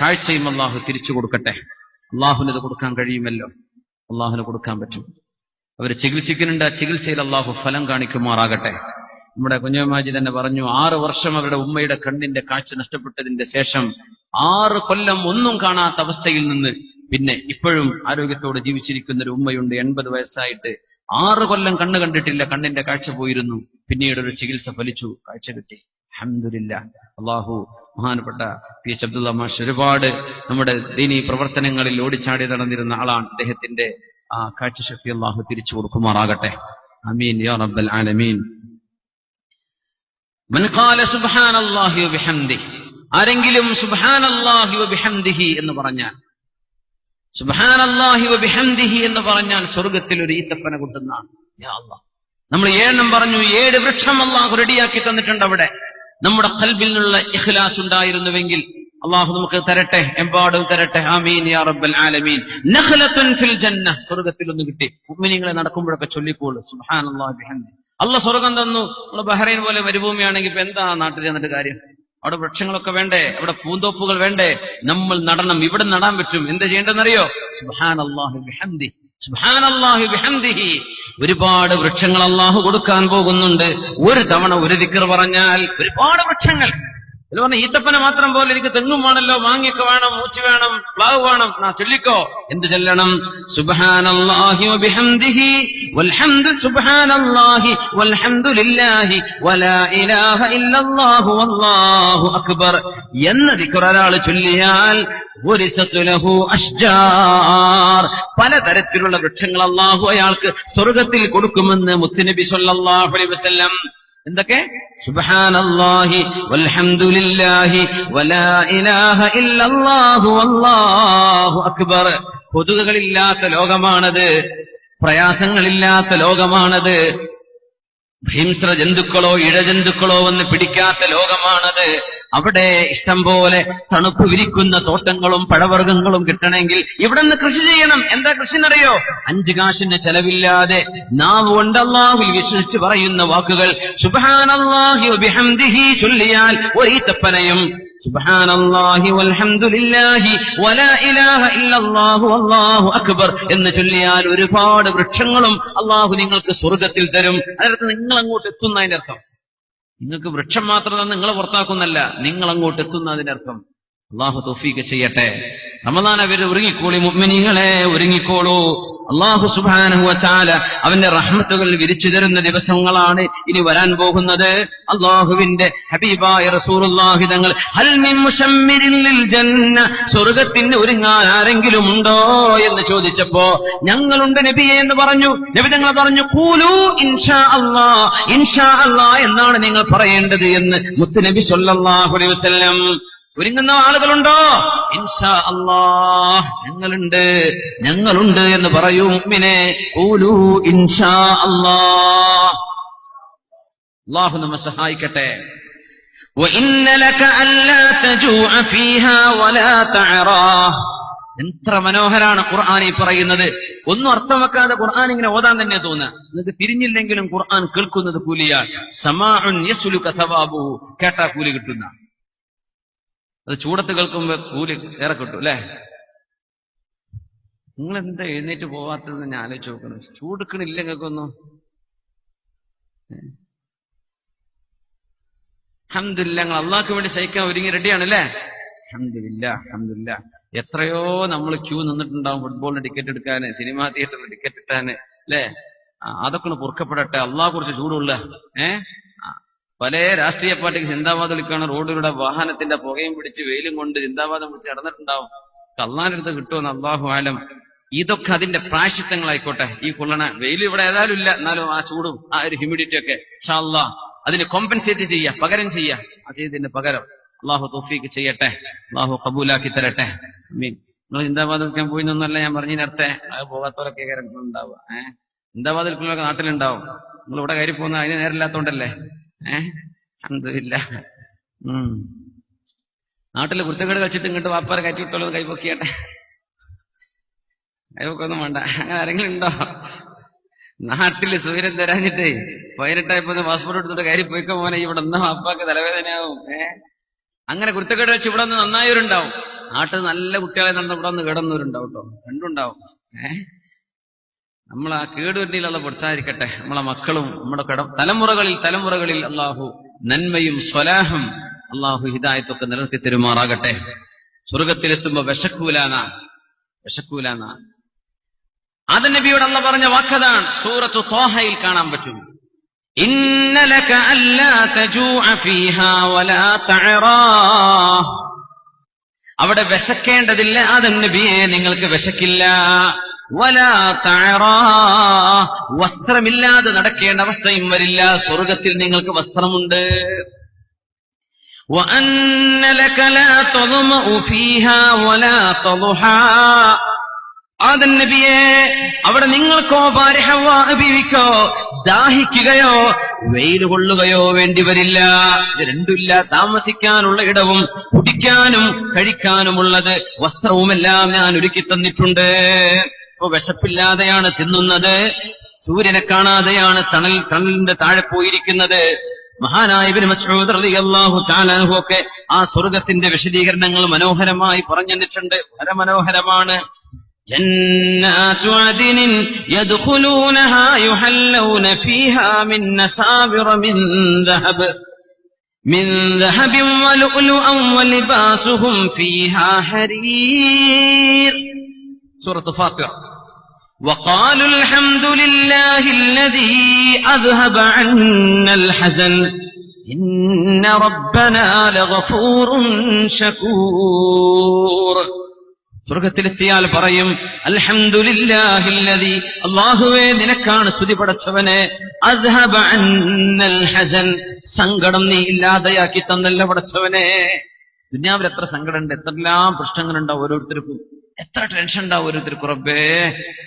കാഴ്ചയും അള്ളാഹു തിരിച്ചു കൊടുക്കട്ടെ. അള്ളാഹുവിനത് കൊടുക്കാൻ കഴിയുമല്ലോ, അള്ളാഹുവിന് കൊടുക്കാൻ പറ്റും. അവർ ചികിത്സിക്കുന്നുണ്ട്, ആ ചികിത്സയിൽ അള്ളാഹു ഫലം കാണിക്കുമാറാകട്ടെ. നമ്മുടെ കുഞ്ഞമാജി തന്നെ പറഞ്ഞു, 6 വർഷം അവരുടെ ഉമ്മയുടെ കണ്ണിന്റെ കാഴ്ച നഷ്ടപ്പെട്ടതിന്റെ ശേഷം 6 കൊല്ലം ഒന്നും കാണാത്ത അവസ്ഥയിൽ നിന്ന് പിന്നെ ഇപ്പോഴും ആരോഗ്യത്തോടെ ജീവിച്ചിരിക്കുന്ന ഒരു ഉമ്മയുണ്ട്. 80 വയസ്സായിട്ട് 6 കൊല്ലം കണ്ണ് കണ്ടിട്ടില്ല, കണ്ണിന്റെ കാഴ്ച പോയിരുന്നു. പിന്നീട് ഒരു ചികിത്സ ഫലിച്ചു, കാഴ്ച കിട്ടി. അൽഹംദുലില്ലാഹ്. അള്ളാഹു മഹാനപ്പെട്ട പി എച്ച് അബ്ദുള്ള മാഷ് ഒരുപാട് നമ്മുടെ ദീനീ പ്രവർത്തനങ്ങളിൽ ഓടിച്ചാടി നടന്നിരുന്ന ആളാണ്. അദ്ദേഹത്തിന്റെ ആ കാഴ്ചശക്തി അള്ളാഹു തിരിച്ചു കൊടുക്കുമാറാകട്ടെ. ആമീൻ യാ റബ്ബൽ ആലമീൻ. മൻ ഖാല സുബ്ഹാനല്ലാഹി വബിഹംദിഹി, ആരെങ്കിലും സുബ്ഹാനല്ലാഹി വബിഹംദിഹി എന്ന് പറഞ്ഞാൽ, സുബ്ഹാനല്ലാഹി വബിഹംദിഹി എന്ന് പറഞ്ഞാൽ സ്വർഗത്തിൽ ഒരു ഈത്തപ്പന കിട്ടുന്നതാണ്. യാ അല്ലാഹ്, നമ്മൾ 7 പറഞ്ഞു, 7 വൃക്ഷം അള്ളാഹു റെഡിയാക്കി തന്നിട്ടുണ്ട്. അവിടെ നമ്മുടെ ഖൽബിൽ നിന്നുള്ള ഇഖ്ലാസ് ഉണ്ടായിരുന്നുവെങ്കിൽ അള്ളാഹു നമുക്ക് തരട്ടെ, എമ്പാടും തരട്ടെ. ആമീൻ യാ റബ്ബൽ ആലമീൻ. നഖ്ലത്തുൻ ഫിൽ ജന്ന, സ്വർഗത്തിൽ ഒന്ന് കിട്ടി. മുഅ്മിനീങ്ങളെ നടക്കുമ്പോഴൊക്കെ ചൊല്ലിക്കോളൂ സുബ്ഹാനല്ലാഹി വബിഹംദിഹി. അള്ളാഹ് സ്വർഗം തന്നു. നമ്മൾ ബഹ്റൈൻ പോലെ മരുഭൂമിയാണെങ്കിൽ ഇപ്പൊ എന്താ നാട്ടിൽ ചെന്നിട്ട് കാര്യം? അവിടെ വൃക്ഷങ്ങളൊക്കെ വേണ്ടേ, അവിടെ പൂന്തോപ്പുകൾ വേണ്ടേ? നമ്മൾ നടണം. ഇവിടെ നടാൻ പറ്റും. എന്താ ചെയ്യേണ്ടതെന്നറിയോ? സുബ്ഹാനല്ലാഹി വബിഹംദിഹി, സുബ്ഹാനല്ലാഹി വബിഹംദിഹി. ഒരുപാട് വൃക്ഷങ്ങൾ അള്ളാഹു കൊടുക്കാൻ പോകുന്നുണ്ട്. ഒരു തവണ ഒരു ദിക്ർ പറഞ്ഞാൽ ഒരുപാട് വൃക്ഷങ്ങൾ. ഇത് പറഞ്ഞ ഈത്തപ്പന മാത്രം പോലെ എനിക്ക് തെങ്ങും വേണമല്ലോ, മാങ്ങയൊക്കെ വേണം, മൂച്ചി വേണം, പ്ലാവ് വേണം. ചൊല്ലിക്കോ. എന്ത് ചൊല്ലണം? സുബ്ഹാനല്ലാഹി വബിഹംദിഹി വൽഹംദു സുബ്ഹാനല്ലാഹി വൽഹംദുലില്ലാഹി വലാ ഇലാഹ ഇല്ലല്ലാഹു വല്ലാഹു അക്ബർ എന്ന ദിക്ർ ഒരാൾ ചൊല്ലിയാൽ വരിസതു ലഹു അഷ്ജാർ, പലതരത്തിലുള്ള വൃക്ഷങ്ങൾ അല്ലാഹു അയാൾക്ക് സ്വർഗത്തിൽ കൊടുക്കുമെന്ന് മുത്തുനബി സ്വല്ലല്ലാഹു അലൈഹി വസല്ലം. എന്തൊക്കെ? സുബ്ഹാനല്ലാഹി വൽഹംദുലില്ലാഹി വലാ ഇലാഹ ഇല്ലല്ലാഹു വല്ലാഹു അക്ബർ. കൊതുകുകളില്ലാത്ത ലോകമാണത്, പ്രയാസങ്ങളില്ലാത്ത ലോകമാണത്, ഹിംസ്ര ജന്തുക്കളോ ഇഴജന്തുക്കളോ വന്ന് പിടിക്കാത്ത ലോകമാണത്. അവിടെ ഇഷ്ടം പോലെ തണുപ്പ് വിരിക്കുന്ന തോട്ടങ്ങളും പഴവർഗ്ഗങ്ങളും കിട്ടണമെങ്കിൽ ഇവിടെ നിന്ന് കൃഷി ചെയ്യണം. എന്താ കൃഷി എന്നറിയോ? 5 കാശിന് ചെലവില്ലാതെ നാവ് കൊണ്ട് അല്ലാഹുവിൽ വിശ്വസിച്ച് പറയുന്ന വാക്കുകൾ സുബ്ഹാനല്ലാഹി വബിഹംദിഹി ചൊല്ലിയാൽ ഒരീത്തപ്പനയും സുബ്ഹാനല്ലാഹി വൽഹംദുലില്ലാഹി വലാ ഇലാഹ ഇല്ലല്ലാഹു വല്ലാഹു അക്ബർ എന്ന് ചൊല്ലിയാൽ ഒരുപാട് വൃക്ഷങ്ങളും അല്ലാഹു നിങ്ങൾക്ക് സ്വർഗത്തിൽ തരും. അതിനർത്ഥം നിങ്ങൾ അങ്ങോട്ട് എത്തുന്ന അതിന്റെ അർത്ഥം. നിങ്ങൾക്ക് വൃക്ഷം മാത്രം നിങ്ങളെ പുറത്താക്കുന്നല്ല, നിങ്ങൾ അങ്ങോട്ട് എത്തുന്ന അതിനർത്ഥം. അല്ലാഹു തൗഫീഖ് ചെയ്യട്ടെ. റമദാൻ അവര് ഒരുങ്ങിക്കോളി, മുഅ്മിനീങ്ങളെ ഒരുങ്ങിക്കോളൂ. അല്ലാഹു സുബ്ഹാനഹു വ തആല അവന്റെ റഹ്മത്തുകൾ വിരിച്ചു തരുന്ന ദിവസങ്ങളാണ് ഇനി വരാൻ പോകുന്നത്. അല്ലാഹുവിന്റെ ഹബീബായ റസൂലുള്ളാഹി തങ്ങൾ ഹൽ മിൻ മുശമ്മിരിൻ ലിൽ ജന്ന, സ്വർഗ്ഗത്തിന് ഒരുങ്ങാൻ ആരെങ്കിലും ഉണ്ടോ എന്ന് ചോദിച്ചപ്പോ ഞങ്ങളുണ്ട് നബിയെ എന്ന് പറഞ്ഞു. നബി തങ്ങൾ പറഞ്ഞു ഖൂലൂ ഇൻഷാ അല്ലാഹ്, ഇൻഷാ അല്ലാഹ് എന്നാണ് നിങ്ങൾ പറയേണ്ടത് എന്ന് മുത്തുനബി സ്വല്ലല്ലാഹു അലൈഹി വസല്ലം. ഒരുങ്ങുന്ന ആളുകളുണ്ടോ? ഇൻഷാ അല്ലാഹ്, ഞങ്ങളുണ്ട് എന്ന് പറയൂ മുഅ്മിനേ. ഖൂലൂ ഇൻഷാ അല്ലാഹ്. അല്ലാഹു നമ്മെ സഹായിക്കട്ടെ. വഇന്ന ലക അല്ലാ തജൂഅ ഫീഹാ വലാ തഅറാ. എത്ര മനോഹരാണ് ഖുർആൻ ഈ പറയുന്നത്. ഒന്നും അർത്ഥം വെക്കാതെ ഖുർആൻ ഇങ്ങനെ ഓതാൻ തന്നെ തോന്നുക. നിങ്ങൾക്ക് തിരിഞ്ഞില്ലെങ്കിലും ഖുർആൻ കേൾക്കുന്നത് കൂലിയാണ്. സമാഉൻ യസ്ലുക സവാബുഹു, കേട്ടാ കൂലി കിട്ടുന്ന. അത് ചൂടത്ത് കേൾക്കുമ്പോ കൂലി ഏറെ കിട്ടും അല്ലെ? നിങ്ങൾ എന്താ എഴുന്നേറ്റ് പോവാത്തതെന്ന് ഞാൻ ആലോചിച്ച് നോക്കണം. ചൂടുക്കണില്ല നിങ്ങൾക്കൊന്നും. അൽഹംദുലില്ലാ, ഞങ്ങൾ അള്ളാഹ്ക്ക് വേണ്ടി സഹിക്കാൻ ഒരുങ്ങി റെഡിയാണല്ലേ? അൽഹംദുലില്ലാ, അൽഹംദുലില്ലാ. എത്രയോ നമ്മൾ ക്യൂ നിന്നിട്ടുണ്ടാവും ഫുട്ബോളിന് ടിക്കറ്റ് എടുക്കാന്, സിനിമാ തിയേറ്ററിന് ടിക്കറ്റ് ഇട്ടാന് അല്ലെ? അതൊക്കെ ഒന്ന് പൊറുക്കപ്പെടട്ടെ. അള്ളാഹ് കുറിച്ച് ചൂടുള്ള പല രാഷ്ട്രീയ പാർട്ടിക്ക് ചിന്താവാദം വിളിക്കാണ്. റോഡിലൂടെ വാഹനത്തിന്റെ പുകയും പിടിച്ച് വെയിലും കൊണ്ട് ചിന്താവാദം പിടിച്ച് നടന്നിട്ടുണ്ടാവും. അള്ളാഹിന്റെ അടുത്ത് കിട്ടുമെന്ന് അല്ലാഹു ആലം. ഇതൊക്കെ അതിന്റെ പ്രായശ്ചിത്തങ്ങളായിക്കോട്ടെ. ഈ കൊള്ളണ വെയിൽ ഇവിടെ ഏതായാലും ഇല്ല, എന്നാലും ആ ചൂടും ആ ഒരു ഹ്യൂമിഡിറ്റി ഒക്കെ ഇൻഷാ അല്ലാഹ് അതിന് കോമ്പൻസേറ്റ് ചെയ്യുക, പകരം ചെയ്യുക. ആ ചെയ്തതിന്റെ പകരം അള്ളാഹു തൗഫീഖ് ചെയ്യട്ടെ, അള്ളാഹു കബൂലാക്കി തരട്ടെ. മീൻ. നിങ്ങൾ ചിന്താവാദം വിൽക്കാൻ പോയി എന്നല്ല ഞാൻ പറഞ്ഞു നേരത്തെ. അത് പോകാത്തവരൊക്കെ ഉണ്ടാവുക. ചിന്താവാദം വിൽക്കുന്നവരൊക്കെ നാട്ടിലുണ്ടാവും. നിങ്ങൾ ഇവിടെ കയറി പോകുന്ന അതിന് നേരമില്ലാത്തോണ്ടല്ലേ? അൽഹംദുലില്ലാ. നാട്ടില് കുരുത്തക്കേട് കളിച്ചിട്ട് ഇങ്ങോട്ട് വാപ്പാരെ കയറ്റി വിട്ടോളൂ, കൈപ്പൊക്കിയാട്ടെ. കൈപ്പൊക്കൊന്നും വേണ്ട. അങ്ങനെ ആരെങ്കിലും ഉണ്ടോ? നാട്ടില് സൂര്യൻ തരാഞ്ഞിട്ടേ 18 പാസ്പോർട്ട് എടുത്തിട്ട് കയറി പോയിക്കോ മോനെ, ഇവിടെ ഒന്നും വാപ്പാക്ക് തലവേദനയാവും. അങ്ങനെ കുരുത്തക്കേട് വെച്ച് ഇവിടെ ഒന്ന് നന്നായവരുണ്ടാവും. നാട്ടിൽ നല്ല കുട്ടികളെ നടന്ന ഇവിടെ ഒന്ന് കിടന്നവരുണ്ടാവും കേട്ടോ, രണ്ടുണ്ടാവും. നമ്മൾ ആ കേടുവെട്ടിയിലുള്ള പെടുത്താതിരിക്കട്ടെ. നമ്മളെ മക്കളും നമ്മുടെ തലമുറകളിൽ അള്ളാഹു നന്മയും സ്വലാഹും അള്ളാഹു ഹിദായത്തൊക്കെ നിലനിർത്തി തരുമാറാകട്ടെ. സ്വർഗത്തിലെത്തുമ്പോ വിശക്കൂലാനാ. ആദം നബിയോട് അള്ളാഹ് പറഞ്ഞ വാക്കതാണ്. സൂറത്തു ത്വാഹയിൽ കാണാൻ പറ്റും. ഇന്ന ലക അല്ലാ തജൂഅ ഫീഹാ വലാ തഅറാ. അവിടെ വിശക്കേണ്ടതില്ല ആദം നബിയെ, നിങ്ങൾക്ക് വിശക്കില്ല. വലാ തഅറാ, വസ്ത്രമില്ലാതെ നടക്കേണ്ട അവസ്ഥയും വരില്ല. സ്വർഗത്തിൽ നിങ്ങൾക്ക് വസ്ത്രമുണ്ട്. വഅന്ന ലക ലാ തദ്മഉ ഫീഹാ വലാ തദ്ഹാ. ആദം നബിയെ, അവിടെ നിങ്ങൾക്കോ ഭാര്യ ഹവ്വാ ബീവിക്കോ ദാഹിക്കുകയോ വെയിൽ കൊള്ളുകയോ വേണ്ടി വരില്ല. ഇത് രണ്ടുമില്ല. താമസിക്കാനുള്ള ഇടവും കുടിക്കാനും കഴിക്കാനുമുള്ളത് വസ്ത്രവുമെല്ലാം ഞാൻ ഒരുക്കി തന്നിട്ടുണ്ട്. ഇപ്പൊ വിശപ്പില്ലാതെയാണ് തിന്നുന്നത്, സൂര്യനെ കാണാതെയാണ് തണലിന്റെ താഴെ പോയിരിക്കുന്നത്. മഹാനായ ഇബ്നു മസ്ഊദ് റളിയല്ലാഹു തആല അൻഹു ഒക്കെ ആ സ്വർഗത്തിന്റെ വിശദീകരണങ്ങൾ മനോഹരമായി പറഞ്ഞിട്ടുണ്ട്. വളരെ മനോഹരമാണ്. ജന്നാതു അദ്നിൻ യദ്ഖുലൂനഹാ യുഹല്ലൗന ഫീഹാ മിൻ നസാബിറ മിൻ ദഹബിൻ വലുഅ്ലുഅൻ വലിബാസുഹും ഫീഹാ ഹരീർ. സൂറത്ത് ഫാത്തിഹ. وقالوا الحمد لله الذي أذهب عنا الحزن إن ربنا لغفور شكور. സ്വർഗത്തിലെത്തിയാൽ പറയും അൽഹംദുലില്ലാഹില്ലദീ, അല്ലാഹുവേ നിനക്കാണ് സ്തുതി പടച്ചവനെ, അദ്ഹബ അന്നൽ ഹസൻ, സങ്കടം നീ ഇല്ലാതെയാക്കി തന്നല്ല പടച്ചവനെ. ദുനിയാവിൽ എത്ര സങ്കടമുണ്ട്, എത്രയെല്ലാം പ്രശ്നങ്ങളുണ്ടാവും ഓരോരുത്തർക്കും, എത്ര ടെൻഷൻ ഉണ്ടാവും ഓരോരുത്തർക്കും. റബ്ബേ,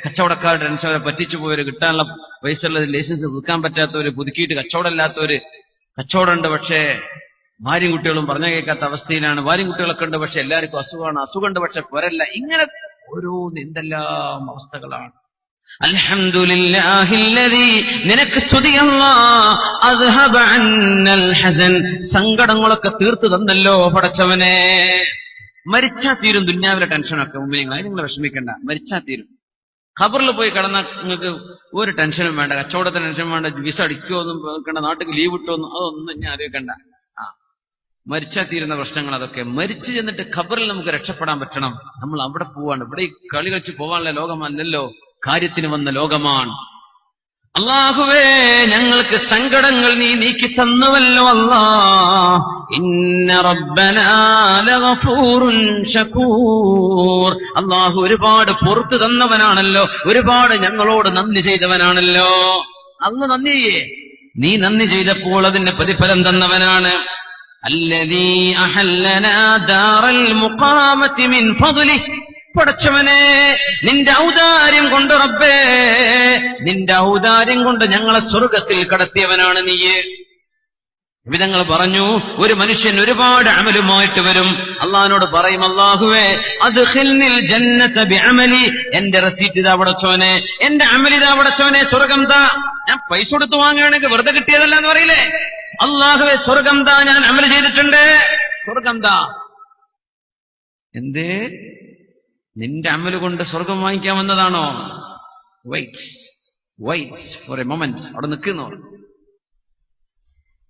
കച്ചവടക്കാരുടെ ടെൻഷൻ, അവരെ പറ്റിച്ചു പോയവര്, കിട്ടാനുള്ള പൈസ ഉള്ളത് ലൈസൻസ് പുതുക്കാൻ പറ്റാത്തവര്, പുതുക്കിയിട്ട് കച്ചവടമില്ലാത്തവര്, കച്ചവടമുണ്ട് പക്ഷേ ഭാര്യയും കുട്ടികളും പറഞ്ഞ കേൾക്കാത്ത അവസ്ഥയിലാണ്. ഭാര്യയും കുട്ടികളൊക്കെ ഉണ്ട് പക്ഷെ എല്ലാവർക്കും അസുഖമാണ്, അസുഖമുണ്ട് പക്ഷെ പോരല്ല. ഇങ്ങനെ ഓരോ എന്തെല്ലാം അവസ്ഥകളാണ്. അൽഹംദുലില്ലാഹില്ലദീ, നിനക്ക് സ്തുതി അല്ലാഹ്, അദ്ഹബ അന്നൽ ഹസൻ, സങ്കടങ്ങളൊക്കെ തീർത്തു തന്നല്ലോ പടച്ചവനെ. മരിച്ചാ തീരും ദുന്യാവിലെ ടെൻഷനൊക്കെ. മുമ്പിൽ നിങ്ങൾ വിഷമിക്കണ്ട, മരിച്ചാ തീരും. ഖബറിൽ പോയി കിടന്നാൽ നിങ്ങൾക്ക് ഒരു ടെൻഷനും വേണ്ട, കച്ചവടത്തിന് ടെൻഷൻ വേണ്ട, വിസ അടിക്കുമോന്നും കേൾക്കണ്ട, നാട്ടിൽ ലീവ് കിട്ടുമെന്നും അതൊന്നും ഞാൻ അറിയിക്കണ്ട. മരിച്ചാൽ തീരുന്ന പ്രശ്നങ്ങൾ അതൊക്കെ. മരിച്ചു ചെന്നിട്ട് ഖബറിൽ നമുക്ക് രക്ഷപ്പെടാൻ പറ്റണം. നമ്മൾ അവിടെ പോവാണ്. ഇവിടെ ഈ കളി കളിച്ച് പോവാനുള്ള ലോകമല്ലല്ലോ, കാര്യത്തിന് വന്ന ലോകമാണ്. അല്ലാഹുവേ, ഞങ്ങൾക്ക് സങ്കടങ്ങൾ നീ നീക്കി തന്നുവല്ലോ അല്ലാഹ്. ഇന്ന റബ്ബനാ ലഗഫൂറുൻ ശകൂർ. അല്ലാഹു ഒരുപാട് പുറത്തു തന്നവനാണല്ലോ, ഒരുപാട് ഞങ്ങളോട് നന്ദി ചെയ്തവനാണല്ലോ. അന്ന് നന്ദി ചെയ്യേ, നീ നന്ദി ചെയ്തപ്പോൾ അതിന്റെ പ്രതിഫലം തന്നവനാണ്. അല്ലദീ അഹല്ലനാ ദാറൽ മുഖാമതി മിൻ ഫദ്ലിഹി, പടച്ചവനെ നിന്റെ ഔദാര്യം കൊണ്ട്, റബ്ബേ നിന്റെ ഔദാര്യം കൊണ്ട് ഞങ്ങളെ സ്വർഗത്തിൽ കടത്തിയവനാണ് നീ. വിധങ്ങൾ പറഞ്ഞു, ഒരു മനുഷ്യൻ ഒരുപാട് അമലുമായിട്ട് വരും, അള്ളാഹിനോട് പറയും, അല്ലാഹുവേ അദ്ഖിൽനിൽ ജന്നത ബിഅമലി, എന്റെ റസീറ്റ് ഇതാ പടച്ചവനെ, എന്റെ അമലിതാ പടച്ചവനെ, സ്വർഗം താ. ഞാൻ പൈസ കൊടുത്ത് വാങ്ങുകയാണെങ്കിൽ വെറുതെ കിട്ടിയതല്ല എന്ന് പറയില്ലേ? അല്ലാഹുവേ സ്വർഗം താ, ഞാൻ അമൽ ചെയ്തിട്ടുണ്ട്, സ്വർഗം താ. എന്തേ, നിന്റെ അമല് കൊണ്ട് സ്വർഗം വാങ്ങിക്കാൻ വന്നതാണോ? വെയിറ്റ് ഫോർ എ മൊമെന്റ്, അവിടെ നിൽക്കുന്നു.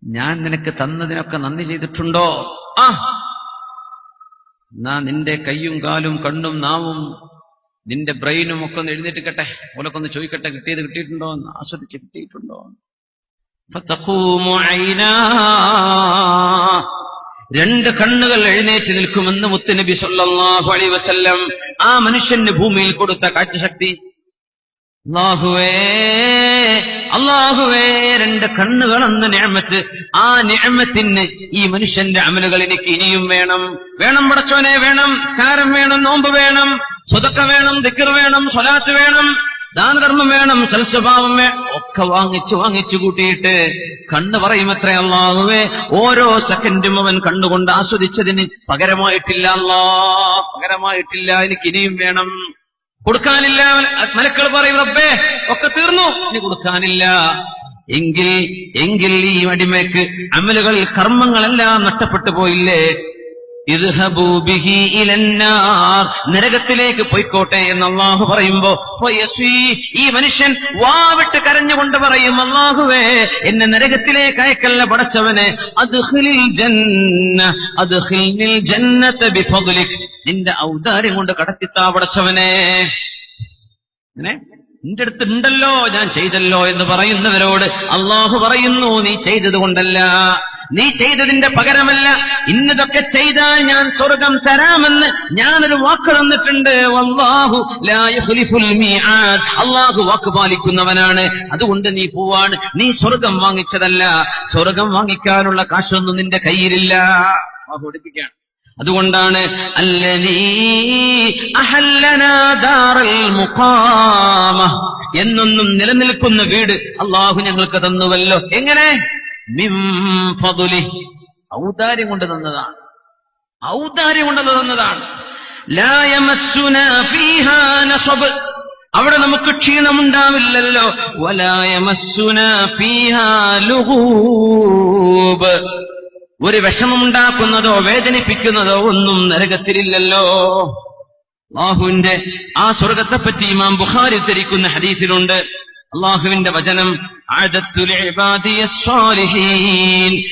ഞാൻ നിനക്ക് തന്നതിനൊക്കെ നന്ദി ചെയ്തിട്ടുണ്ടോ? എന്നാ നിന്റെ കയ്യും കാലും കണ്ണും നാവും നിന്റെ ബ്രെയിനും ഒക്കെ ഒന്ന് എഴുന്നേറ്റിക്കട്ടെ, ഓലൊക്കെ ഒന്ന് ചോദിക്കട്ടെ, കിട്ടിയത് കിട്ടിയിട്ടുണ്ടോ, ആസ്വദിച്ച് കിട്ടിയിട്ടുണ്ടോ? രണ്ട് കണ്ണുകൾ എഴുന്നേറ്റ് നിൽക്കുമെന്ന് മുത്തുനബി സല്ലല്ലാഹു അലൈഹി വസല്ലം. ആ മനുഷ്യന് ഭൂമിയിൽ കൊടുത്ത കാഴ്ചശക്തി. അല്ലാഹുവേ രണ്ട് കണ്ണുകൾ എന്ന നിഅമത്ത്, ആ നിഅമത്തിന് ഈ മനുഷ്യന്റെ അമലുകൾ എനിക്ക് ഇനിയും വേണം. പടച്ചോനെ, വേണം. സ്കാരം വേണം, നോമ്പ് വേണം, സ്വതക്ക വേണം, ദിക്ർ വേണം, സ്വലാത്ത് വേണം, ദാനധർമ്മം വേണം, സൽസ്വഭാവം ഒക്കെ വാങ്ങിച്ചു കൂട്ടിയിട്ട് കണ്ണ് പറയുമത്രേ, അല്ലാഹുവേ ഓരോ സെക്കൻഡും അവൻ കണ്ണുകൊണ്ട് ആസ്വദിച്ചതിന് പകരമായിട്ടില്ല, പകരമായിട്ടില്ല, എനിക്ക് ഇനിയും വേണം. കൊടുക്കാനില്ല. മലക്കൾ പറയും, റബ്ബേ ഒക്കെ തീർന്നു, ഇനി കൊടുക്കാനില്ല. എങ്കിൽ ഈ അടിമയ്ക്ക് അമലുകളിൽ കർമ്മങ്ങളെല്ലാം നഷ്ടപ്പെട്ടു പോയില്ലേ? ഇദ്ഹബൂ ബിഹി ഇലന്നാർ, നരകത്തിലേക്ക് പോയിക്കോട്ടെ എന്ന് അല്ലാഹു പറയുമ്പോ ഈ മനുഷ്യൻ വാവിട്ട് കരഞ്ഞുകൊണ്ട് പറയും, അല്ലാഹുവേ എന്നെ നരകത്തിലേക്ക് അയക്കല്ല പടച്ചവനെ, അദ്ഖിലിൽ ജന്ന അദ്ഖിൽനിൽ ജന്നത ബിഫദ്ലിക്, നിന്റെ ഔദാര്യം കൊണ്ട് കടത്തിത്താ പടച്ചവനെ. അങ്ങനെ നിന്റെ അടുത്ത് ഉണ്ടല്ലോ, ഞാൻ ചെയ്തല്ലോ എന്ന് പറയുന്നവരോട് അല്ലാഹു പറയുന്നു, നീ ചെയ്തത് കൊണ്ടല്ല, നീ ചെയ്തതിന്റെ പകരമല്ല, ഇന്നതൊക്കെ ചെയ്താൽ ഞാൻ സ്വർഗം തരാമെന്ന് ഞാനൊരു വാക്ക് തന്നിട്ടുണ്ട്. വല്ലാഹു ലാ യുഖ്ലിഫുൽ മീആദ്, അല്ലാഹു വാക്ക് പാലിക്കുന്നവനാണ്. അതുകൊണ്ട് നീ പോവാണ്, നീ സ്വർഗം വാങ്ങിച്ചതല്ല, സ്വർഗം വാങ്ങിക്കാനുള്ള കാശൊന്നും നിന്റെ കയ്യിലില്ല. അല്ലാഹു പഠിപ്പിക്കുകയാണ്. അതുകൊണ്ടാണ് അല്ലദീ അഹല്ലനാ ദാറൽ മുഖാമ, എന്നൊന്നും നിലനിൽക്കുന്ന വീട് അല്ലാഹു ഞങ്ങൾക്ക് തന്നുവല്ലോ. എങ്ങനെ? മിൻ ഫദ്ലി, ഔദാര്യം കൊണ്ട് തന്നതാണ്, ഔദാര്യം കൊണ്ട് തന്നതാണ്. ലാ യമസ്സുനാ ഫീഹാ നസബ്, അവിടെ നമുക്ക് ക്ഷീണമുണ്ടാവില്ലല്ലോ. വലാ യമസ്സുനാ ഫീഹാ ലുഗൂബ്, ഒരു വിഷമമുണ്ടാക്കുന്നതോ വേദനിപ്പിക്കുന്നതോ ഒന്നും നരകത്തിലില്ലല്ലോ. അല്ലാഹുവിന്റെ ആ സ്വർഗത്തെപ്പറ്റി ഇമാം ബുഖാരി ഉദ്ധരിക്കുന്ന ഹദീസിലുണ്ട്, അല്ലാഹുവിന്റെ വചനം,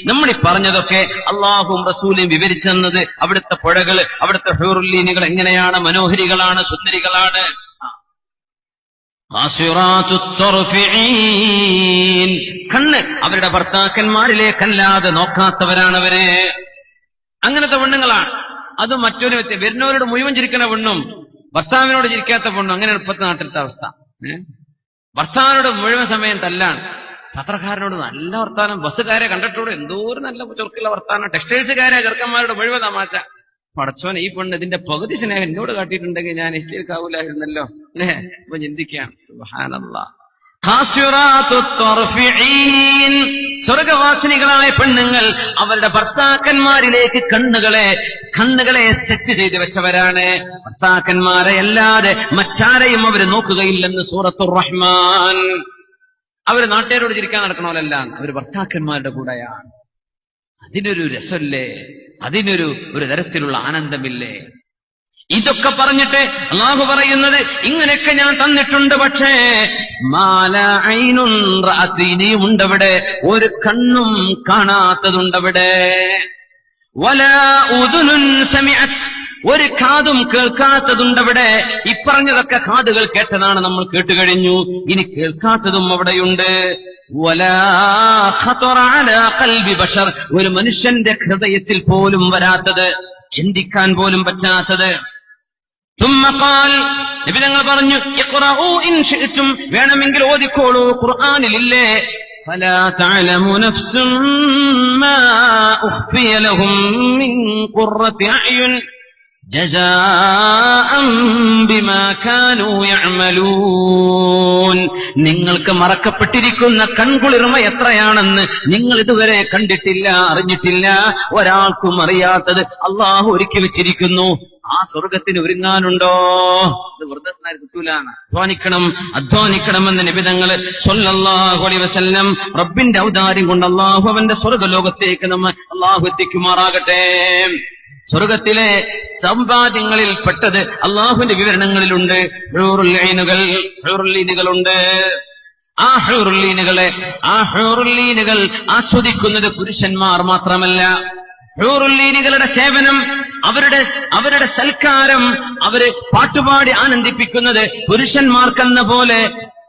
നമ്മൾ പറഞ്ഞതൊക്കെ അല്ലാഹുവും റസൂലും വിവരിച്ചു തന്നത്, അവിടുത്തെ പുഴകള്, അവിടുത്തെ ഹൂറുല്ലീനുകൾ എങ്ങനെയാണ്, മനോഹരികളാണ്, സുന്ദരികളാണ്. കണ്ണ് അവരുടെ ഭർത്താക്കന്മാരിലേക്കല്ലാതെ നോക്കാത്തവരാണവര്. അങ്ങനത്തെ പെണ്ണുങ്ങളാണ്. അത് മറ്റൊരു വരുന്നവരോട് മുഴുവൻ ചിരിക്കുന്ന പെണ്ണും ഭർത്താവിനോട് ചിരിക്കാത്ത പെണ്ണും, അങ്ങനെ ഇപ്പത്തെ നാട്ടിലത്തെ അവസ്ഥ. ഭർത്താവിനോട് മുഴുവൻ സമയം തല്ലാണ്, പത്രക്കാരനോട് നല്ല വർത്താനം, ബസ്സുകാരെ കണ്ടിട്ടോട് എന്തോ ഒരു നല്ല ചൊറുക്കുള്ള വർത്താനം, ടെക്സ്റ്റൈൽസുകാരെ ചെറുക്കന്മാരോട് മുഴുവൻ തമാശ. പടച്ചോൻ, ഈ പെണ്ണ് ഇതിന്റെ പകുതി സ്നേഹം എന്നോട് കാട്ടിയിട്ടുണ്ടെങ്കിൽ ഞാൻ നിശ്ചയിക്കാവൂലായിരുന്നല്ലോ അല്ലേ? ഇപ്പൊ ചിന്തിക്കാം. സുബ്ഹാനല്ലാഹ്. സ്വർഗവാസിനികളായ പെണ്ണുങ്ങൾ അവരുടെ ഭർത്താക്കന്മാരിലേക്ക് കണ്ണുകളെ സെറ്റ് ചെയ്ത് വെച്ചവരാണ്. ഭർത്താക്കന്മാരെ അല്ലാതെ മറ്റാരെയും അവർ നോക്കുകയില്ലെന്ന് സൂറത്തുർ റഹ്മാൻ. അവര് നാട്ടുകാരോട് ചിരിക്കാൻ നടക്കണമല്ല, അവർ ഭർത്താക്കന്മാരുടെ കൂടെയാണ്. അതിനൊരു രസമല്ലേ, അതിനൊരു തരത്തിലുള്ള ആനന്ദമില്ലേ? ഇതൊക്കെ പറഞ്ഞിട്ട് അല്ലാഹു പറയുന്നത്, ഇങ്ങനെയൊക്കെ ഞാൻ തന്നിട്ടുണ്ട്, പക്ഷേ ഉണ്ടവിടെ, ഒരു കണ്ണും കാണാത്തതുണ്ടവിടെ. വലാ ഉദുനുൻ സമിഅത്, ഒരു കാതും കേൾക്കാത്തതുണ്ടവിടെ. ഇപ്പറഞ്ഞതൊക്കെ കാതുകൾ കേട്ടതാണ്, നമ്മൾ കേട്ടുകഴിഞ്ഞു. ഇനി കേൾക്കാത്തതും അവിടെയുണ്ട്. വലാ ഖതറ അലാ ഖൽബി ബശർ, ഒരു മനുഷ്യന്റെ ഹൃദയത്തിൽ പോലും വരാത്തത്, ചിന്തിക്കാൻ പോലും പറ്റാത്തത്. ثم قال, നബി തങ്ങൾ പറഞ്ഞു, ഇഖ്റഊ ഇൻ ശിഅ്തും, വേണമെങ്കിൽ ഓതിക്കോളൂ, ഖുർആനിലില്ലേ, ഫലാ തഅലമു നഫ്സും മാ ഉഖ്ഫിയ ലഹും മിൻ ഖുർറത്തി അഅ്യുൻ ജസാഅൻ ബിമാ കാനൂ യഅമലൂൻ. നിങ്ങൾക്ക് മറക്കപ്പെട്ടിരിക്കുന്ന കൺകുളിർമ എത്രയാണെന്ന് നിങ്ങൾ ഇതുവരെ കണ്ടിട്ടില്ല, അറിഞ്ഞിട്ടില്ല, ഒരാൾക്കും അറിയാത്തത് അല്ലാഹു ഒരുക്കി വെച്ചിരിക്കുന്നു. ആ സ്വർഗത്തിന് ഒരുങ്ങാനുണ്ടോ? ഇത് വെറുതെ കിട്ടൂലാണ്. അധ്വാനിക്കണമെന്ന് നബി തങ്ങൾ സ്വല്ലല്ലാഹു അലൈഹി വസല്ലം, റബ്ബിന്റെ ഔദാര്യം കൊണ്ട് അല്ലാഹു അവന്റെ സ്വർഗലോകത്തേക്ക് നമ്മെ അല്ലാഹു എത്തിക്കുമാറാകട്ടെ. സ്വർഗത്തിലെ സമ്പാദ്യങ്ങളിൽ പെട്ടത് അല്ലാഹുവിന്റെ വിവരണങ്ങളിലുണ്ട്. ഹൂറുല്ലീനുകളുണ്ട്. ആ ഹൂറുല്ലീനുകൾ ആസ്വദിക്കുന്നത് പുരുഷന്മാർ മാത്രമല്ല. ഹൂറുല്ലീനുകളുടെ സേവനം, അവരുടെ സൽക്കാരം, അവര് പാട്ടുപാടി ആനന്ദിപ്പിക്കുന്നത് പുരുഷന്മാർക്കെന്ന പോലെ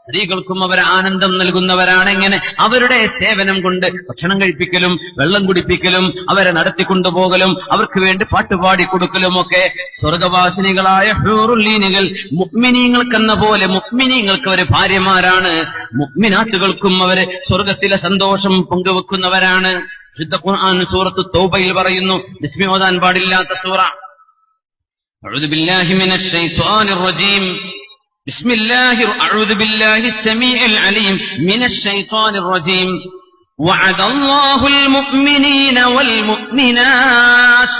സ്ത്രീകൾക്കും അവർ ആനന്ദം നൽകുന്നവരാണ്. എങ്ങനെ? അവരുടെ സേവനം കൊണ്ട് ഭക്ഷണം കഴിപ്പിക്കലും വെള്ളം കുടിപ്പിക്കലും അവരെ നടത്തിക്കൊണ്ടുപോകലും അവർക്ക് വേണ്ടി പാട്ടുപാടി കൊടുക്കലും ഒക്കെ. സ്വർഗവാസിനികളായ ഹൂറുല്ലീനുകൾ മുഅ്മിനീങ്ങൾക്കെന്ന പോലെ മുഅ്മിനീങ്ങൾക്ക് അവർ ഭാര്യമാരാണ്. മുഅ്മിനാത്തുകൾക്കും അവര് സ്വർഗത്തിലെ സന്തോഷം പങ്കുവെക്കുന്നവരാണ്. വിശുദ്ധ ഖുർആൻ സൂറത്ത് തൗബയിൽ പറയുന്നു, ബിസ്മി ഓതാൻ പാടില്ലാത്ത സൂറ. അഊദു ബില്ലാഹി മിനശ് ശൈത്വാനിർ റജീം. അഊദു ബില്ലാഹിസ് സമീഇൽ അലീം മിനശ് ശൈത്വാനിർ റജീം. വഅദല്ലാഹുൽ മുഅ്മിനീന വൽ മുഅ്മിനാത്ത്.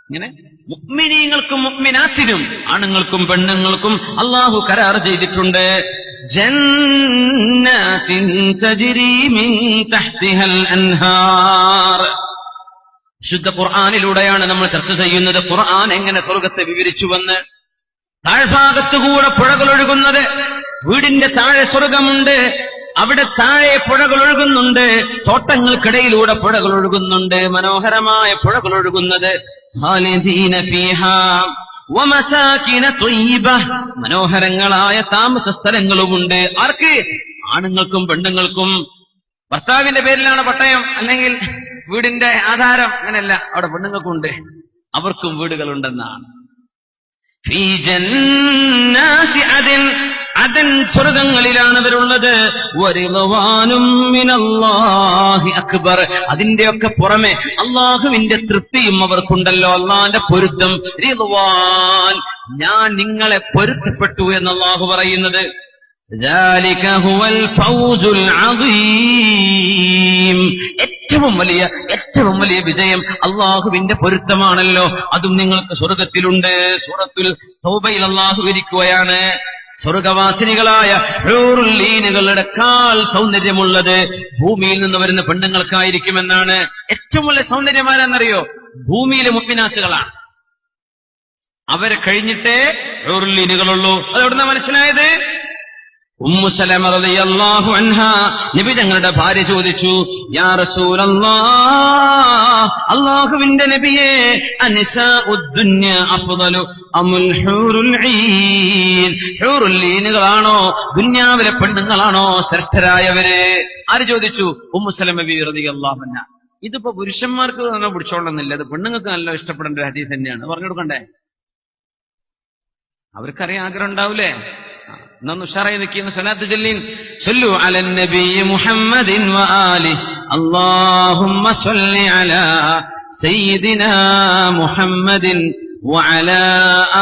ഇങ്ങനെ മുഅ്മിനീങ്ങൾക്കും മുഅ്മിനാത്തിനും, ആണുങ്ങൾക്കും പെണ്ണുങ്ങൾക്കും അല്ലാഹു കരാർ ചെയ്തിട്ടുണ്ട്. ജന്നാത്തിൻ തജ്രി മിൻ തഹ്തിഹൽ അൻഹാർ. ശുദ്ധ ഖുർആനിലൂടെയാണ് നമ്മൾ ചർച്ച ചെയ്യുന്നത്. ഖുർആൻ എങ്ങനെ സ്വർഗത്തെ വിവരിച്ചുവെന്ന്. താഴ്ഭാഗത്തുകൂടെ പുഴകൾ ഒഴുകുന്നത്. വീടിന്റെ താഴെ സ്വർഗമുണ്ട്, അവിടെ താഴെ പുഴകൾ ഒഴുകുന്നുണ്ട്, തോട്ടങ്ങൾക്കിടയിലൂടെ പുഴകൾ ഒഴുകുന്നുണ്ട്, മനോഹരമായ പുഴകൾ ഒഴുകുന്നത്. ഖാലിദീന ഫീഹാ വമസാകിന ത്വയ്യിബ, മനോഹരങ്ങളായ താമസ സ്ഥലങ്ങളുമുണ്ട്. ആർക്ക്? ആണുങ്ങൾക്കും പെണ്ണുങ്ങൾക്കും. ഭർത്താവിന്റെ പേരിലാണ് പട്ടയം അല്ലെങ്കിൽ വീടിന്റെ ആധാരം, അങ്ങനെയല്ല, അവിടെ പെണ്ണുങ്ങൾക്കുണ്ട്, അവർക്കും വീടുകളുണ്ടെന്നാണ്. ഫീ ജന്നാതി അദൻ, അദൻ സ്വർഗങ്ങളിലാണ് അവരുള്ളത്. വറിളവാനും മിനല്ലാഹി അക്ബർ, അതിന്റെയൊക്കെ പുറമെ അള്ളാഹുവിന്റെ തൃപ്തിയും അവർക്കുണ്ടല്ലോ, അള്ളാന്റെ പൊരുത്തം. റിളവാൻ, ഞാൻ നിങ്ങളെ പൊരുത്തപ്പെട്ടു എന്ന് അള്ളാഹു പറയുന്നത്. ذلك هو الفوز العظيم, ഏറ്റവും വലിയ വിജയം അള്ളാഹുവിന്റെ പൊരുത്തമാണല്ലോ, അതും നിങ്ങൾക്ക് സ്വർഗത്തിലുണ്ട്. സൂറത്തുൽ തൗബയിൽ അള്ളാഹു വിരിക്കുകയാണ്, സ്വർഗവാസിനികളായ ഹൂറുൽ ഈനുകളുടെ കാൽ സൗന്ദര്യമുള്ളത് ഭൂമിയിൽ നിന്ന് വരുന്ന പെണ്ണുങ്ങൾക്കായിരിക്കുമെന്നാണ്. ഏറ്റവും വലിയ സൗന്ദര്യമാരെന്നറിയോ? ഭൂമിയിലെ മുഅ്മിനാത്തുകളാണ്. അവരെ കഴിഞ്ഞിട്ടേ ഹൂറുൽ ഈനുകളുള്ളൂ. അതെവിടുന്നാ മനസ്സിലായത്? ഉമ്മു സലമ റളിയല്ലാഹു അൻഹാ നബി തങ്ങളുടെ ഭാര്യ ചോദിച്ചു, യാ റസൂലല്ലാഹ്, അല്ലാഹുവിന്റെ നബിയേ, അനിസാഉദ് ദുനിയ അഫ്ളലു അമുൽ ഹൂറുൽ ഈൻ, ഹൂറുൽ ഈനുകളാണോ ദുനിയാവിലെ പെണ്ണുങ്ങളാണോ ശ്രേഷ്ഠരായവര്? ആര് ചോദിച്ചു? ഉമ്മു സലമ ബിബി റളിയല്ലാഹു അൻഹാ. ഇതിപ്പോ പുരുഷന്മാർക്ക് തന്നെ പിടിച്ചോളണമെന്നില്ല, അത് പെണ്ണുങ്ങൾക്ക് നല്ല ഇഷ്ടപ്പെടേണ്ട ഒരു ഹദീസ് തന്നെയാണ്. പറഞ്ഞു കൊടുക്കണ്ടേ? അവർക്കറിയാൻ ആഗ്രഹം ഉണ്ടാവൂലേ? നന്നു ഉഷാറായി നിൽക്കുന്ന സ്വലാത്ത് ചൊല്ലീൻ. സല്ലു അലൻ നബി മുഹമ്മദിൻ വആലി അല്ലാഹുമ്മ സ്വല്ലി അലാ സയ്യിദിനാ മുഹമ്മദിൻ വഅലാ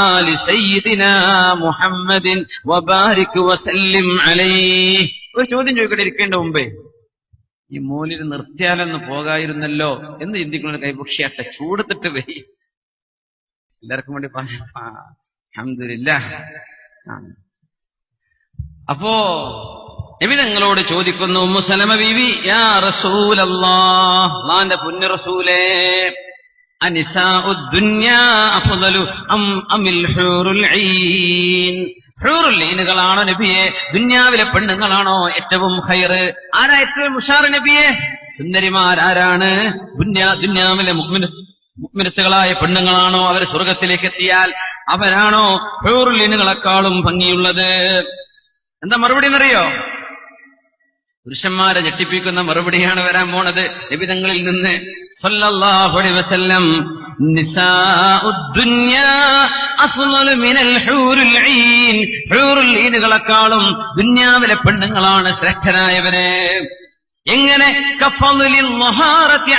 ആലി സയ്യിദിനാ മുഹമ്മദിൻ വബാരിക് വസല്ലിം അലൈഹി. ഒരു ചോദ്യം ചോദിക്കട്ടെ ഇരിക്കേണ്ട മുമ്പേ, ഈ മോലിന് നിർത്തിയാലൊന്ന് പോകായിരുന്നല്ലോ എന്ന് ചിന്തിക്കുന്ന കൈപൊക്ഷിയാട്ട ചൂടത്തിട്ട് പോയി. എല്ലാവർക്കും വേണ്ടി പറഞ്ഞു അൽഹംദുലില്ലാഹ്. അപ്പോ നബി തങ്ങളോട് ചോദിക്കുന്നു ഉമ്മു സലമ ബീവി, യാ റസൂലല്ലാഹ്, അല്ലാഹുവിന്റെ പുണ്യ റസൂലേ, അനിസാഉദ് ദുനിയാ അഫ്ളലു അമിൽ ഹൂറുൽ ഈൻ, ഹൂറുൽ ഈനുകളാണോ നബിയെ, ദുനിയാവിലെ പെണ്ണുങ്ങളാണോ ഏറ്റവും ഖൈർ? ആരാ ഏറ്റവും ഉഷാർ നബിയെ? സുന്ദരിമാരാരാണ്? ദുനിയാവിലെ മുഅ്മിനത്തുകളായ പെണ്ണുങ്ങളാണോ? അവർ സ്വർഗത്തിലേക്ക് എത്തിയാൽ അവരാണോ ഹൂറുൽ ഈനുകളെക്കാളും ഭംഗിയുള്ളത്? എന്താ മറുപടി എന്നറിയോ? പുരുഷന്മാരെ ഞെട്ടിപ്പിക്കുന്ന മറുപടിയാണ് വരാൻ പോണത് നബിതങ്ങളിൽ നിന്ന് സല്ലല്ലാഹു അലൈഹി വസല്ലം. നിസാഉദ് ദുനിയാ അഫ്ളലു മിനൽ ഹൂറുൽ ഈൻ, ഹൂറുൽ ഈനുകളെക്കാളും ദുനിയാവിലെ പെണ്ണുങ്ങളാണ് ശ്രേഷ്ഠരായവര്. എങ്ങനെ? കഫളിൽ ലഹാറതി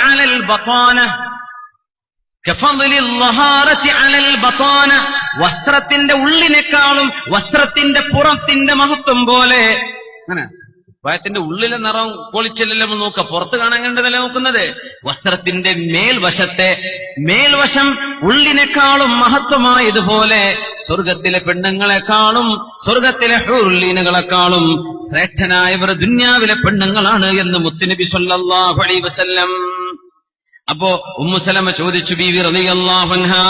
അലൽ ബതാന, വസ്ത്രത്തിന്റെ ഉള്ളിനേക്കാളും വസ്ത്രത്തിന്റെ പുറത്തിന്റെ മഹത്വം പോലെ. അങ്ങനെ വയത്തിന്റെ ഉള്ളിലെ നിറം പൊളിച്ചെല്ലാം നോക്കുക, പുറത്ത് കാണാൻ കണ്ടതല്ല നോക്കുന്നത്. വസ്ത്രത്തിന്റെ മേൽവശം ഉള്ളിനേക്കാളും മഹത്വമായതുപോലെ സ്വർഗത്തിലെ പെണ്ണുങ്ങളെക്കാളും സ്വർഗത്തിലെ ഹൂറുൽ ഈനുകളെക്കാളും ശ്രേഷ്ഠനായവർ ദുനിയാവിലെ പെണ്ണുങ്ങളാണ് എന്ന് മുത്തുനബി സ്വല്ലല്ലാഹു അലൈഹി വസല്ലം. അപ്പോ ഉമ്മു സലമ ചോദിച്ചു ബീവി റളിയല്ലാഹു അൻഹാ,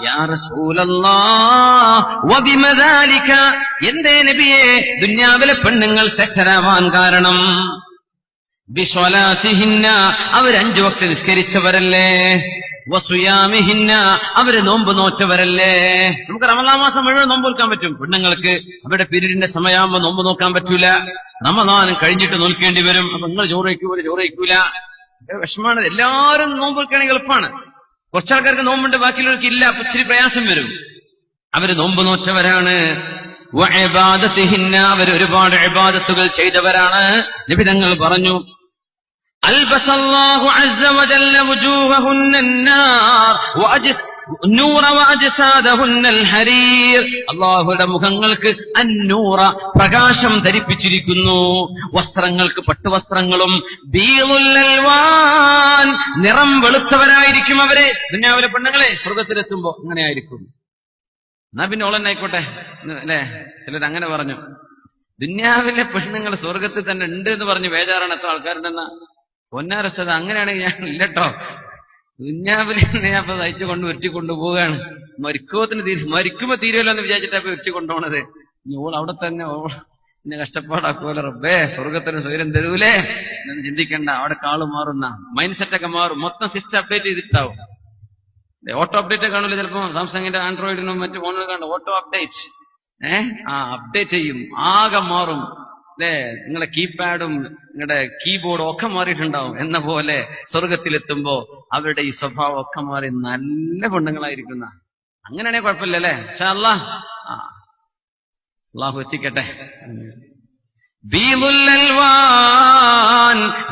യാ റസൂലല്ലാഹ് വബിമ ദാലിക, എന്തേ നബിയേ ദുനിയാവിലെ പെണ്ണുങ്ങൾ ശ്രേഷ്ഠരാവാൻ കാരണം? ബിസ്വലാത്തിഹിന്ന, അവർ 5 വക്ത് നിസ്കരിച്ചവരല്ലേ, വസുയാമിഹിന്ന, അവര് നോമ്പ് നോറ്റവരല്ലേ. നമുക്ക് റമളാൻ മാസം മുഴുവൻ നോമ്പ് നോക്കാൻ പറ്റും, പെണ്ണുങ്ങൾക്ക് അവരുടെ പീരീഡിന്റെ സമയമാകുമ്പോൾ നോമ്പ് നോക്കാൻ പറ്റൂല, റമളാൻ കഴിഞ്ഞിട്ട് നോൽക്കേണ്ടി വരും. അപ്പൊ നിങ്ങൾ ചോറ് കഴിക്കൂല, വിഷമാണ്. എല്ലാവരും നോമ്പ് നോക്കുകയാണെങ്കിൽ എളുപ്പമാണ്. കുറച്ചാൾക്കാർക്ക് നോമ്പുണ്ട്, ബാക്കിയുള്ളവർക്ക് ഇല്ല, ഇച്ചിരി പ്രയാസം വരും. അവര് നോമ്പ് നോറ്റവരാണ്. വഇബാദത്തിഹിന്ന, അവർ ഒരുപാട് ഇബാദത്തുകൾ ചെയ്തവരാണ്. നബി തങ്ങൾ പറഞ്ഞു, അൽബസല്ലാഹു അസ്സ വജല്ല വുജൂഹഹുന്ന അന്നാർ നൂറ വഅജ്സാദഹുന്നൽ ഹരീർ, അല്ലാഹുവിന്റെ മുഖങ്ങൾക്ക് അന്നൂറ, പ്രകാശം ധരിപ്പിച്ചിരിക്കുന്നു. വസ്ത്രങ്ങൾക്ക് പട്ടുവസ്ത്രങ്ങളും, ബീളുൽ അൽവാൻ, നിറം വെളുത്തവരായിരിക്കും അവര്. ദുനിയാവിലെ പെണ്ണുങ്ങളെ സ്വർഗത്തിലെത്തുമ്പോ അങ്ങനെ ആയിരിക്കും. എന്നാ പിന്നെ ഓളെന്നായിക്കോട്ടെ അല്ലെ? ചിലർ അങ്ങനെ പറഞ്ഞു. ദുനിയാവിലെ പെണ്ണുങ്ങൾ സ്വർഗത്തിൽ തന്നെ ഉണ്ട് എന്ന് പറഞ്ഞ് ബേജാറാണ് എത്ര ആൾക്കാരുണ്ടെന്ന. പൊന്നാരസത് അങ്ങനെയാണെങ്കിൽ ഞാൻ ഇല്ലട്ടോ, ദുന്യാവിലെ അപ്പൊ തയ്ച്ചു കൊണ്ട് ഉരുട്ടിക്കൊണ്ടു പോവുകയാണ്. മരിക്കുമ്പോ തീരുമല്ലോ എന്ന് വിചാരിച്ചിട്ടപ്പോ ഉരുട്ടി കൊണ്ടുപോണത്. ഓൾ അവിടെ തന്നെ ഇന്നെ കഷ്ടപ്പാടാക്കുമല്ലോ റബ്ബേ, സ്വർഗത്തിന് സ്വൈരം തരൂലേ എന്ന് ചിന്തിക്കണ്ട. അവിടെ കാള് മാറുന്ന മൈൻഡ് സെറ്റൊക്കെ മാറും. മൊത്തം സിസ്റ്റം അപ്ഡേറ്റ് ചെയ്തിട്ടാവും. ഓട്ടോ അപ്ഡേറ്റ് കാണൂല ചിലപ്പോ. സാംസങ്ങിന്റെ ആൻഡ്രോയിഡിനും മറ്റു ഫോണുകൾ കാണും ഓട്ടോ അപ്ഡേറ്റ്. അപ്ഡേറ്റ് ചെയ്യും, ആകെ മാറും അല്ലേ. നിങ്ങളുടെ കീപാഡും നിങ്ങളുടെ കീബോർഡും ഒക്കെ മാറിയിട്ടുണ്ടാവും. എന്ന പോലെ സ്വർഗത്തിലെത്തുമ്പോ അവരുടെ ഈ സ്വഭാവം ഒക്കെ മാറി നല്ല പെണ്ണുങ്ങളായിരിക്കുന്ന. അങ്ങനെയാണെങ്കിൽ കുഴപ്പമില്ലല്ലേ. പക്ഷെ അള്ളാഹു എത്തിക്കട്ടെ.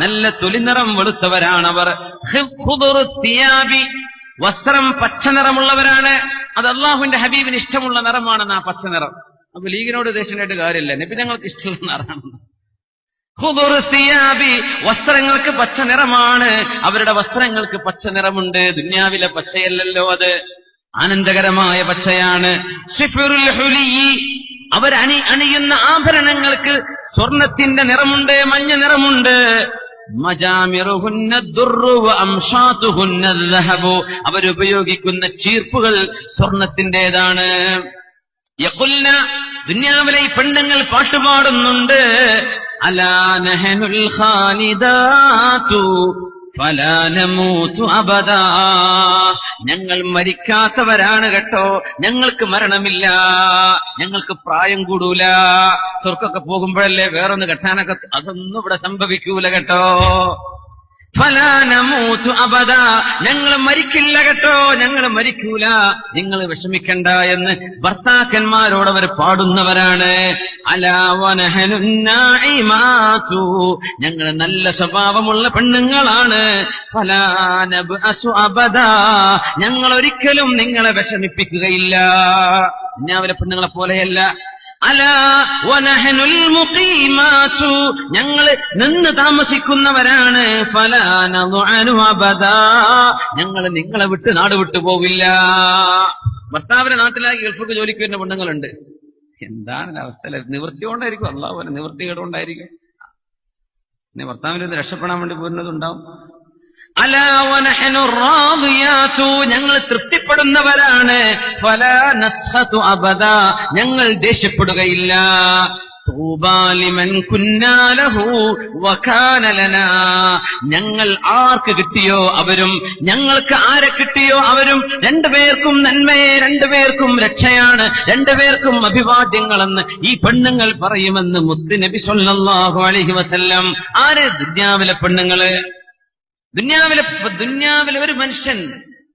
നല്ല തൊലിനിറം വെളുത്തവരാണവർ. വസ്ത്രം പച്ച നിറമുള്ളവരാണ്. അത് അള്ളാഹുവിന്റെ ഹബീബിന് ഇഷ്ടമുള്ള നിറമാണെന്ന് ആ പച്ച നിറം. അപ്പൊ ലീഗിനോട് ദേഷ്യമായിട്ട് കാര്യമില്ല, നബി ഞങ്ങൾക്ക് ഇഷ്ടമുള്ള നിറമാണ്. വസ്ത്രങ്ങൾക്ക് പച്ച നിറമാണ്. അവരുടെ വസ്ത്രങ്ങൾക്ക് പച്ച നിറമുണ്ട്. ദുന്യാവിലെ പച്ചയല്ലല്ലോ അത്, ആനന്ദകരമായ പച്ചയാണ്. അണിയുന്ന ആഭരണങ്ങൾക്ക് സ്വർണത്തിന്റെ നിറമുണ്ട്, മഞ്ഞ നിറമുണ്ട്. അവരുപയോഗിക്കുന്ന ചീർപ്പുകൾ സ്വർണത്തിൻ്റെതാണ്. യഖുൽന, ദുന്യാവിലെ ഈ പെണ്ണുങ്ങൾ പാട്ടുപാടുന്നുണ്ട്. അലാ നഹനുൽ ഖാലിദാതു ഫലാ നമൂതു അബദാ. ഞങ്ങൾ മരിക്കാത്തവരാണ് കേട്ടോ, ഞങ്ങൾക്ക് മരണമില്ല, ഞങ്ങൾക്ക് പ്രായം കൂടൂല. സ്വർക്കൊക്കെ പോകുമ്പോഴല്ലേ വേറൊന്ന് കെട്ടാനൊക്കെ, അതൊന്നും ഇവിടെ സംഭവിക്കൂല കേട്ടോ. ഫലാ നമൂതു അബദാ, ഞങ്ങൾ മരിക്കില്ല കേട്ടോ, ഞങ്ങൾ മരിക്കൂല, നിങ്ങൾ വിഷമിക്കണ്ട എന്ന് ഭർത്താക്കന്മാരോട് അവർ പാടുന്നവരാണ്. അലാ വനഹനു നാഇമാതു, ഞങ്ങൾ നല്ല സ്വഭാവമുള്ള പെണ്ണുങ്ങളാണ്. ഫലാ നബ്അസു അബദാ, ഞങ്ങൾ ഒരിക്കലും നിങ്ങളെ വിഷമിപ്പിക്കുകയില്ല. ദുനിയാവിലെ പെണ്ണുങ്ങളെ പോലെയല്ല. അലാ വനഹനുൽ മുഖീമാതു, ഞങ്ങൾ നിന്ന് താമസിക്കുന്നവരാണ്. ഫലാ നദുഅനു അബദാ, ഞങ്ങൾ നിങ്ങളെ വിട്ട് നാട് വിട്ടു പോവില്ല. ഭർത്താവിന്റെ നാട്ടിലാക്കി ഗൾഫിക്ക് ജോലിക്ക് വരുന്ന പെണ്ണുങ്ങളുണ്ട്. എന്താണ് അവസ്ഥ? നിവൃത്തി കൊണ്ടായിരിക്കും, അള്ളാഹു നിവൃത്തി കേടുകൊണ്ടായിരിക്കും. പിന്നെ ഭർത്താവിന്റെ ഒന്ന് രക്ഷപ്പെടാൻ വേണ്ടി പോരുന്നതുണ്ടാവും. അലാ വനഹനു റാദിയാതു, ഞങ്ങൾ തൃപ്തിപ്പെടുന്നവരാണ്. ഫലാ നസ്ഖതു അബദാ, ഞങ്ങൾ ദേഷ്യപ്പെടുകയില്ല. തൂബാ ലിമൻ കുന്നാ ലഹു വകാന ലനാ, ഞങ്ങൾ ആർക്ക് കിട്ടിയോ അവരും, ഞങ്ങൾക്ക് ആരെ കിട്ടിയോ അവരും, രണ്ടുപേർക്കും നന്മയെ, രണ്ടുപേർക്കും രക്ഷയാണ്, രണ്ടുപേർക്കും അഭിവാദ്യങ്ങളെന്ന് ഈ പെണ്ണുങ്ങൾ പറയുമെന്ന് മുത്തുനബി സ്വല്ലല്ലാഹു അലൈഹി വസല്ലം. ആര്? ദുന്യാവിലെ പെണ്ണുങ്ങള്. ദുന്യാവിലെ ഒരു മനുഷ്യൻ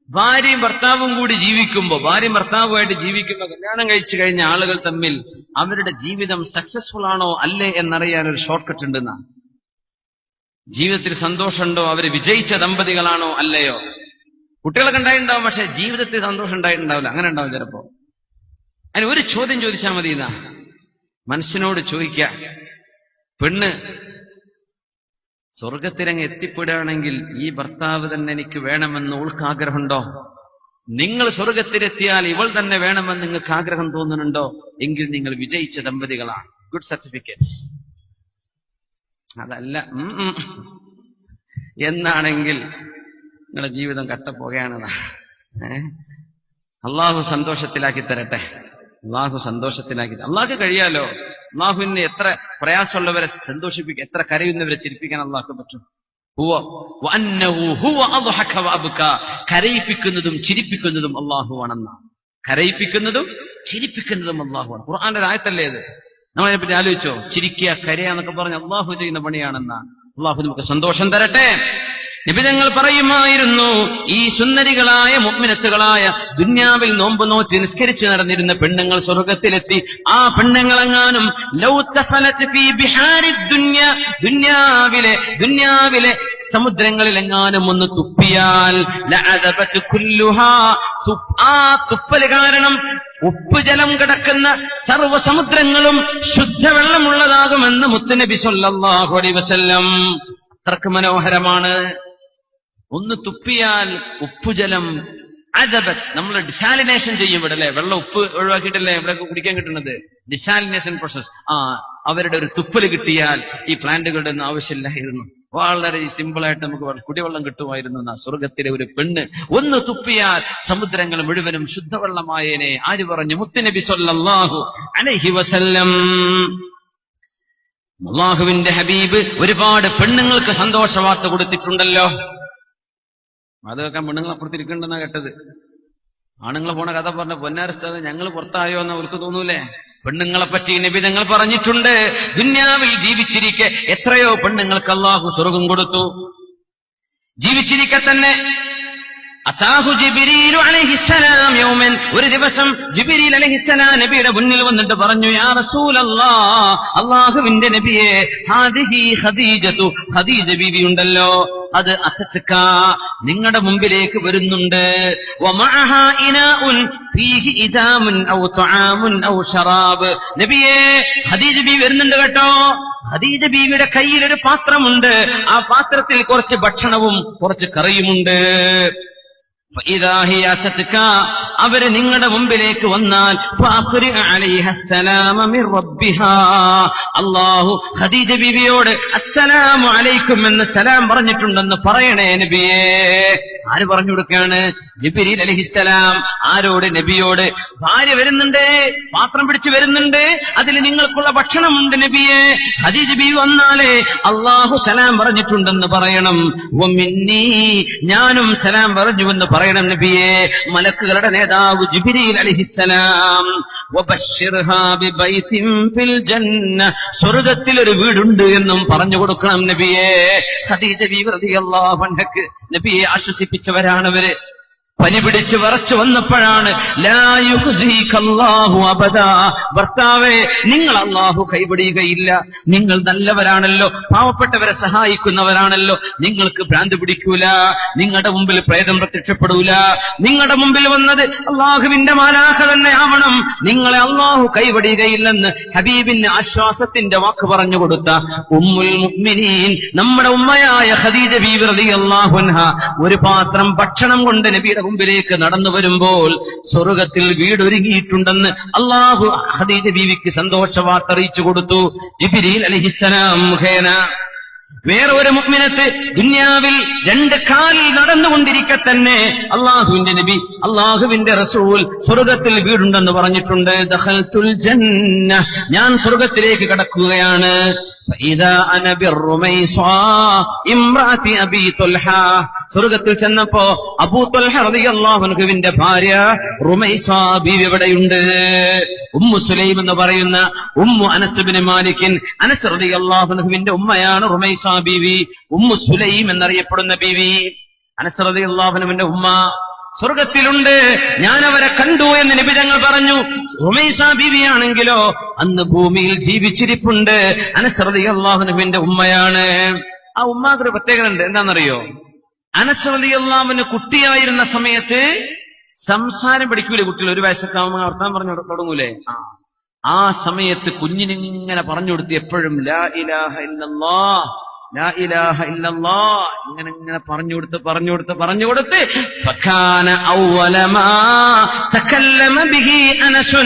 ഭാര്യയും ഭർത്താവും കൂടി ജീവിക്കുമ്പോ, ഭാര്യയും ഭർത്താവുമായിട്ട് ജീവിക്കുമ്പോ, കല്യാണം കഴിച്ചു കഴിഞ്ഞ ആളുകൾ തമ്മിൽ അവരുടെ ജീവിതം സക്സസ്ഫുൾ ആണോ അല്ലേ എന്നറിയാൻ ഒരു ഷോർട്ട് കട്ട് ഉണ്ടെന്നാ. ജീവിതത്തിൽ സന്തോഷമുണ്ടോ, അവര് വിജയിച്ച ദമ്പതികളാണോ അല്ലയോ. കുട്ടികളൊക്കെ ഉണ്ടായിട്ടുണ്ടാവും, പക്ഷെ ജീവിതത്തിൽ സന്തോഷം ഉണ്ടായിട്ടുണ്ടാവില്ല. അങ്ങനെ ഉണ്ടാവും ചിലപ്പോ. അതിന് ഒരു ചോദ്യം ചോദിച്ചാൽ മതി എന്നാ, മനുഷ്യനോട് ചോദിക്ക. പെണ്ണ് സ്വർഗത്തിരങ്ങ് എത്തിപ്പെടുകയാണെങ്കിൽ ഈ ഭർത്താവ് തന്നെ എനിക്ക് വേണമെന്ന് ഓൾക്ക് ആഗ്രഹമുണ്ടോ? നിങ്ങൾ സ്വർഗത്തിലെത്തിയാൽ ഇവൾ തന്നെ വേണമെന്ന് നിങ്ങൾക്ക് ആഗ്രഹം തോന്നുന്നുണ്ടോ? എങ്കിൽ നിങ്ങൾ വിജയിച്ച ദമ്പതികളാണ്. Good certificates. അതല്ല എന്നാണെങ്കിൽ നിങ്ങളുടെ ജീവിതം കട്ടപ്പോകയാണെന്നാ. അള്ളാഹു സന്തോഷത്തിലാക്കി തരട്ടെ. അള്ളാഹു സന്തോഷത്തിലാക്കി. അള്ളാഹ്ക്ക് കഴിയാലോ. അള്ളാഹുവിന് എത്ര പ്രയാസമുള്ളവരെ സന്തോഷിപ്പിക്കാൻ, എത്ര കരയുന്നവരെ ചിരിപ്പിക്കാൻ അള്ളാഹ്ക്ക് പറ്റും. കരയിപ്പിക്കുന്നതും ചിരിപ്പിക്കുന്നതും അള്ളാഹുവാണെന്നാ. കരയിപ്പിക്കുന്നതും ചിരിപ്പിക്കുന്നതും അള്ളാഹുവാണ്. ഖുർആന്റെ ആയത്തല്ലേ ഇത്? നമ്മളതിനെപ്പറ്റി ആലോചിച്ചോ? ചിരിക്കുക, കരയാന്നൊക്കെ പറഞ്ഞ് അള്ളാഹു ചെയ്യുന്ന പണിയാണെന്നാ. അള്ളാഹു നമുക്ക് സന്തോഷം തരട്ടെ. നബി തങ്ങൾ പറയുമായിരുന്നു, ഈ സുന്ദരികളായ മുഅ്മിനത്തുകളായ ദുന്യാവിൽ നോമ്പ് നോറ്റ് നിസ്കരിച്ചു നടന്നിരുന്ന പെണ്ണുങ്ങൾ സ്വർഗത്തിലെത്തി. ആ പെണ്ണുങ്ങളെങ്ങാനും ലൗ തഫലത് ഫീ ബിഹാരി ദുനിയ, ദുന്യാവിലെ സമുദ്രങ്ങളിലെങ്ങാനും ഒന്ന് തുപ്പിയാൽ ലഅദബത് കുല്ലുഹാ, ആ തുപ്പല് കാരണം ഉപ്പുജലം കിടക്കുന്ന സർവ്വസമുദ്രങ്ങളും ശുദ്ധവെള്ളമുള്ളതാകുമെന്ന് മുത്തുനബി സ്വല്ലല്ലാഹു അലൈഹി വസല്ലം. അത്രക്ക് മനോഹരമാണ്. ഒന്ന് തുപ്പിയാൽ ഉപ്പുജലം അദബത്ത്, നമ്മൾ ഡിസാലിനേഷൻ ചെയ്യും ഇവിടെ അല്ലെ, വെള്ളം ഉപ്പ് ഒഴിവാക്കിയിട്ടല്ലേ ഇവിടെ കുടിക്കാൻ കിട്ടുന്നത്, ഡിസാലിനേഷൻ പ്രോസസ്. അവരുടെ ഒരു തുപ്പല് കിട്ടിയാൽ ഈ പ്ലാന്റുകളുടെ ഒന്നും ആവശ്യമില്ലായിരുന്നു. വളരെ സിമ്പിളായിട്ട് നമുക്ക് കുടിവെള്ളം കിട്ടുമായിരുന്നു എന്നാ സ്വർഗത്തിലെ ഒരു പെണ്ണ് ഒന്ന് തുപ്പിയാൽ സമുദ്രങ്ങൾ മുഴുവനും ശുദ്ധവെള്ളമായേനെ. ആര് പറഞ്ഞു? മുത്തുനബി സ്വല്ലല്ലാഹു അലൈഹി വസല്ലം. അല്ലാഹുവിന്റെ ഹബീബ് ഒരുപാട് പെണ്ണുങ്ങൾക്ക് സന്തോഷവാർത്ത കൊടുത്തിട്ടുണ്ടല്ലോ. അതൊക്കെ പെണ്ണുങ്ങളെ പുറത്തിരിക്കണ്ടെന്നാ കേട്ടത്. ആണുങ്ങളെ പോണ കഥ പറഞ്ഞ പൊന്നാരസ്ഥ ഞങ്ങൾ പുറത്തായോ എന്ന് അവർക്ക് തോന്നൂലേ? പെണ്ണുങ്ങളെ പറ്റി നബി തങ്ങൾ പറഞ്ഞിട്ടുണ്ട്. ദുന്യാവിൽ ജീവിച്ചിരിക്കെ എത്രയോ പെണ്ണുങ്ങൾക്ക് അല്ലാഹു സ്വർഗം കൊടുത്തു. ജീവിച്ചിരിക്കെ തന്നെ അതാഹു ജിബ്രീൽ അലൈഹിസ്സലാം യൗമൻ, ഒരു ദിവസം ജിബ്രീൽ അലൈഹിസ്സലാം നബിയുടെ മുന്നിൽ വന്നിട്ട് പറഞ്ഞു, യാ റസൂലല്ലാഹ്, അല്ലാഹുവിന്റെ നബിയെ, ഹാദിഹി ഖദീജതു, ഖദീജ ബീവി ഉണ്ടല്ലോ, അത് അത്തക നിങ്ങളുടെ മുമ്പിലേക്ക് വരുന്നുണ്ട്. വമഅഹാ ഇനാഉൻ ഫീഹി ഇദാമുൻ ഔ തുആമുൻ ഔ ശറാബ്. നബിയെ, ഖദീജ ബീവി വരുന്നുണ്ട് കേട്ടോ. ഖദീജ ബീവിയുടെ കയ്യിൽ ഒരു പാത്രമുണ്ട്. ആ പാത്രത്തിൽ കുറച്ച് ഭക്ഷണവും കുറച്ച് കറിയുമുണ്ട്. അവര് നിങ്ങളുടെ മുമ്പിലേക്ക് വന്നാൽ അല്ലാഹു ഖദീജ ബീവിയോട് അസ്സലാമു അലൈക്കും എന്ന് സലാം പറഞ്ഞിട്ടുണ്ടെന്ന് പറയണേ നബിയേ. ആര് പറഞ്ഞു കൊടുക്കുകയാണ്? ജിബ്രീൽ അലൈഹിസ്സലാം. ആരോട്? നബിയോട്. ഭാര്യ വരുന്നുണ്ട്, പാത്രം പിടിച്ചു വരുന്നുണ്ട്, അതിൽ നിങ്ങൾക്കുള്ള ഭക്ഷണമുണ്ട് നബിയെ. ഖദീജ ബീവി വന്നാലേ അല്ലാഹു സലാം പറഞ്ഞിട്ടുണ്ടെന്ന് പറയണം. വമിന്നീ, ഞാനും സലാം പറഞ്ഞുവെന്ന് പറയണം നബിയെ. മലക്കുകളുടെ നേതാവ് ജിബ്രീൽ അലൈഹിസ്സലാം. വബശ്ശിർഹാ ബിബൈതിൻ ഫിൽ ജന്ന, സ്വർഗ്ഗത്തിൽ ഒരു വീടുണ്ട് എന്നും പറഞ്ഞു കൊടുക്കണം നബിയെ. ഖദീജ ബീവി റളിയല്ലാഹു അൻഹക്ക് നബിയെ ആശ്വസിപ്പിച്ചവരാണവര്. പനി പിടിച്ച് വിറച്ചു വന്നപ്പോഴാണ് ലാ യുഖ്സികല്ലാഹു അബദാ, ഭർത്താവേ നിങ്ങൾ അല്ലാഹു കൈപിടിയുകയില്ല, നിങ്ങൾ നല്ലവരാണല്ലോ, പാവപ്പെട്ടവരെ സഹായിക്കുന്നവരാണല്ലോ, നിങ്ങൾക്ക് ഭ്രാന്ത് പിടിക്കൂല, നിങ്ങളുടെ മുമ്പിൽ പ്രേതം പ്രത്യക്ഷപ്പെടൂല, നിങ്ങളുടെ മുമ്പിൽ വന്നത് അല്ലാഹുവിന്റെ മാലാഖ തന്നെ ആവണം, നിങ്ങളെ അല്ലാഹു കൈപിടിയുകയില്ലെന്ന് ഹബീബിന് ആശ്വാസത്തിന്റെ വാക്ക് പറഞ്ഞു കൊടുത്ത ഉമ്മുൽ മുഅ്മിനീൻ നമ്മുടെ ഉമ്മയായ ഖദീജ ബീവി റളിയല്ലാഹു അൻഹ ഒരു പാത്രം ഭക്ഷണം കൊണ്ട് നബിയുടെ മുമ്പിലേക്ക് നടന്നു വരുമ്പോൾ സ്വർഗ്ഗത്തിൽ വീടൊരുങ്ങിയിട്ടുണ്ടെന്ന് അല്ലാഹു ഖദീജ ബീവിക്ക് സന്തോഷവാർത്ത അറിയിച്ചു കൊടുത്തു ജിബ്രീൽ അലൈഹിസ്സലാം മുഖേന. വേറെ ഒരു മുഅ്മിനത്ത് ദുനിയാവിൽ രണ്ട് കാലിൽ നടന്നുകൊണ്ടിരിക്കെ തന്നെ അല്ലാഹുവിന്റെ നബി, അല്ലാഹുവിന്റെ റസൂൽ സ്വർഗ്ഗത്തിൽ വീടുണ്ടെന്ന് പറഞ്ഞിട്ടുണ്ട്. ദഖൽതുൽ ജന്ന, ഞാൻ സ്വർഗ്ഗത്തിലേക്ക് കടക്കുകയാണ്. സ്വർഗ്ഗത്തിൽ ചെന്നപ്പോ അബൂ ത്വൽഹ റളിയല്ലാഹു അൻഹുവിന്റെ ഭാര്യ റുമൈസ ബീവി എവിടെയുണ്ട്? ഉമ്മു സുലൈം എന്ന് പറയുന്ന ഉമ്മു അനസ് ഇബ്നു മാലിക്കിൻ, അനസ് റളിയല്ലാഹു അൻഹുവിന്റെ ഉമ്മയാണ് റുമൈസ ബീവി. ഉമ്മു സുലൈം എന്നറിയപ്പെടുന്ന ബീവി അനസ് റളിയല്ലാഹു അൻഹുവിന്റെ ഉമ്മ സ്വർഗത്തിലുണ്ട്, ഞാൻ അവരെ കണ്ടു എന്ന് നബി തങ്ങൾ പറഞ്ഞു. റുമൈസ ബീവിയാണെങ്കിലോ അന്ന് ഭൂമിയിൽ ജീവിച്ചിരിപ്പുണ്ട്. അനസ് റളിയല്ലാഹു അൻഹുവിന്റെ ഉമ്മയാണ്. ആ ഉമ്മാക്ക് ഒരു പ്രത്യേകത ഉണ്ട്. എന്താണെന്നറിയോ? അനസ് റളിയല്ലാഹു അൻഹു കുട്ടിയായിരുന്ന സമയത്ത് സംസാരം പഠിക്കൂലേ കുട്ടികൾ? ഒരു വയസ്സൊക്കെ ആവുമ്പോൾ വർത്താനം പറഞ്ഞു തുടങ്ങൂലേ? ആ സമയത്ത് കുഞ്ഞിനിങ്ങനെ പറഞ്ഞു കൊടുത്ത് എപ്പോഴും ലാ ഇലാഹ ഇല്ലല്ലാഹ്, ലാ ഇലാഹ ഇല്ലല്ലാഹ് ഇങ്ങനെ പറഞ്ഞു കൊടുത്ത് ഫകാന അവ്വല മാ തകല്ലമ ബിഹി അനസ്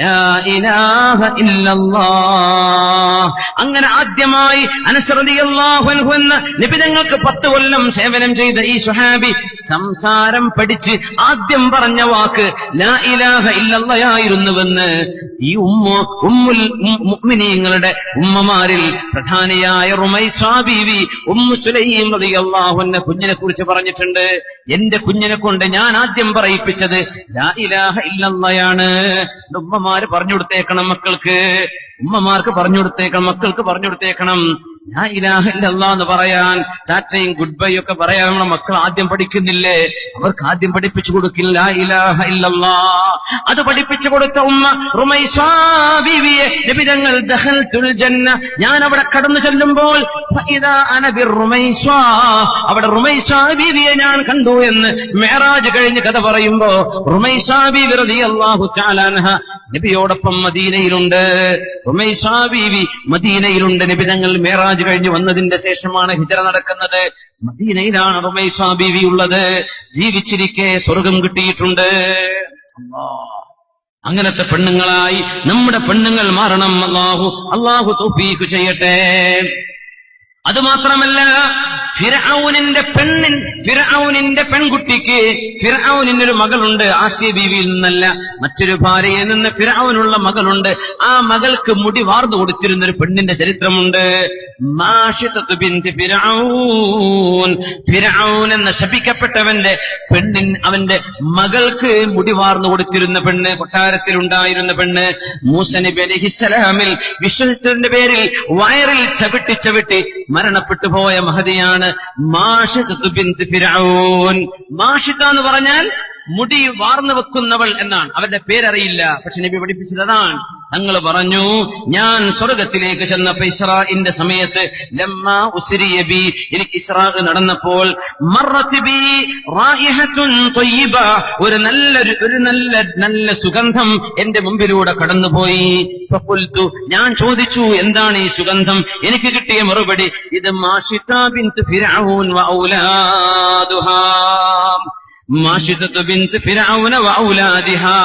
ലാ ഇലാഹ ഇല്ലല്ലാഹ്. അങ്ങനെ ആദ്യമായി അനസ് റളിയല്ലാഹു അൻഹു എന്ന നബി തങ്ങൾക്ക് 10 കൊല്ലം സേവനം ചെയ്ത ഈ സ്വഹാബി സംസാരം പഠിച്ച് ആദ്യം പറഞ്ഞ വാക്ക് ലാ ഇലാഹ ഇല്ലല്ലാഹയായിരുന്നുവെന്ന് ഈ ഉമ്മുൽ മുഅ്മിനീങ്ങളുടെ ഉമ്മമാരിൽ പ്രധാനിയായ റുമൈസ ബീവി ഉമ്മു സുലൈം റളിയല്ലാഹു അൻഹ കുഞ്ഞിനെ കുറിച്ച് പറഞ്ഞിട്ടുണ്ട്. എന്റെ കുഞ്ഞിനെ കൊണ്ട് ഞാൻ ആദ്യം പറയിപ്പിച്ചത് ലാ ഇലാഹ ഇല്ലല്ലാഹയാണ്. ഉമ്മമാര് പറഞ്ഞു കൊടുത്തേക്കണം മക്കൾക്ക്, ഉമ്മമാർക്ക് പറഞ്ഞു കൊടുത്തേക്കണം, മക്കൾക്ക് പറഞ്ഞു കൊടുത്തേക്കണം ലാ ഇലാഹ ഇല്ലല്ലാഹ് എന്ന് പറയാൻ. ടാറ്റയും ഗുഡ് ബൈ ഒക്കെ പറയാൻ നമ്മളെ മക്കൾ ആദ്യം പഠിക്കുന്നില്ലേ? അവർക്ക് ആദ്യം പഠിപ്പിച്ചു കൊടുക്കില്ല ലാ ഇലാഹ ഇല്ലല്ലാഹ്. അത് പഠിപ്പിച്ചു കൊടുത്ത ഉമ്മ റുമൈസ ബീവിയെ നബി തങ്ങൾ ദഖൽതുൽ ജന്ന, ഞാൻ അവിടെ കടന്നു ചെല്ലുമ്പോൾ ഫഇദാ അന ബിറുമൈസ, അവിടെ റുമൈസ ബീവിയെ ഞാൻ കണ്ടു എന്ന് മിഅ്റാജ് കഴിഞ്ഞ് കഥ പറയുമ്പോ റുമൈസ ബീവി റളിയല്ലാഹു തആല അൻഹ നബിയോടൊപ്പം മദീനയിലുണ്ട്. റുമൈസ ബീവി മദീനയിലുണ്ട്. നബി തങ്ങൾ മിഅ്റാജ് കഴിഞ്ഞ് വന്നതിന്റെ ശേഷമാണ് ഹിജ്റ നടക്കുന്നത്. മദീനയിലാണ് റുമൈസ ബീവി ഉള്ളത്. ജീവിച്ചിരിക്കെ സ്വർഗം കിട്ടിയിട്ടുണ്ട്. അങ്ങനത്തെ പെണ്ണുങ്ങളായി നമ്മുടെ പെണ്ണുങ്ങൾ മാറണം. അല്ലാഹു തൗഫീഖ് ചെയ്യട്ടെ. അതുമാത്രമല്ല ഫിർഔനിന്റെ പെൺകുട്ടിക്ക്, ഫിർഔനിനൊരു മകളുണ്ട്, ആസിയ ബീവിയിൽ നിന്നല്ല മറ്റൊരു ഭാര്യയിൽ നിന്ന് ഫിർഔനുള്ള മകളുണ്ട്. ആ മകൾക്ക് മുടി വാർന്നു കൊടുത്തിരുന്ന ഒരു പെണ്ണിന്റെ ചരിത്രമുണ്ട്. മാഷിതത്തു ബിൻത് ഫിർഔൻ, ഫിർഔൻ എന്ന ശപിക്കപ്പെട്ടവന്റെ അവന്റെ മകൾക്ക് മുടി വാർന്നു കൊടുത്തിരുന്ന പെണ്ണ്, കൊട്ടാരത്തിലുണ്ടായിരുന്ന പെണ്ണ്. മൂസ നബി അലൈഹിസ്സലാമിൽ വിശ്വസിച്ചതിന്റെ പേരിൽ വയറിൽ ചവിട്ടി മരണപ്പെട്ടു പോയ മഹതിയാണ് മാഷിതത്തു ബിൻത് ഫിർഔൻ. മാഷിത എന്ന് പറഞ്ഞാൽ മുടി വാർന്നു വെക്കുന്നവൾ എന്നാണ്. അവരുടെ പേരറിയില്ല, പക്ഷെ നബി പഠിപ്പിച്ചത് അതാണ്. തങ്ങൾ പറഞ്ഞു, ഞാൻ സ്വർഗത്തിലേക്ക് ചെന്നപ്പോ ഇസ്രാഇന്റെ സമയത്ത് ലമ്മാ ഉസ്രിയ ബി, എനിക്ക് ഇസ്രാ നടന്നപ്പോൾ മർറത് ബി റായിഹത്തുൻ ത്വയ്യിബ, ഒരു നല്ല സുഗന്ധം എന്റെ മുമ്പിലൂടെ കടന്നുപോയി. ഫഖുൽതു, ഞാൻ ചോദിച്ചു എന്താണ് ഈ സുഗന്ധം? എനിക്ക് കിട്ടിയ മറുപടി, ഇത് മാഷിത ബിൻത് ഫിർഔൻ വ ഔലാദുഹാ, മാഷിതത്തു ബിൻത് ഫിർഔന വ ഔലാദിഹാ,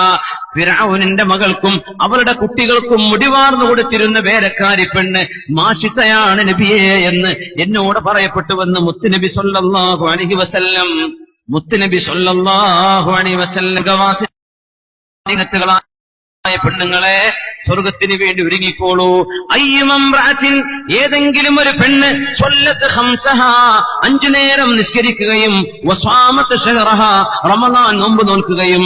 ഫിർഔനിന്റെ മകൾക്കും അവളുടെ കുട്ടികൾക്കും മുടിവാർന്നു കൊടുത്തിരുന്ന വേലക്കാരി പെണ്ണ് മാഷിതയാണ് നബിയെ എന്ന് എന്നോട് പറയപ്പെട്ടുവെന്ന് മുത്തുനബി സ്വല്ലല്ലാഹു അലൈഹി വസല്ലം. മുത്തുനബി സ്വല്ലല്ലാഹു അലൈഹി വസല്ലം ഗവാസികളായ പെണ്ണുങ്ങളെ, സ്വർഗത്തിന് വേണ്ടി ഒരുങ്ങിക്കോളൂ. അയ്യുമംറഅത്തിൻ, ഏതെങ്കിലും ഒരു പെണ്ണ് സ്വല്ലത്ത് ഖംസഹാ, 5 നേരം നിസ്കരിക്കുകയും വസ്വാമത്ത് ശഹറഹാ, റമളാൻ നോമ്പ് നോൽക്കുകയും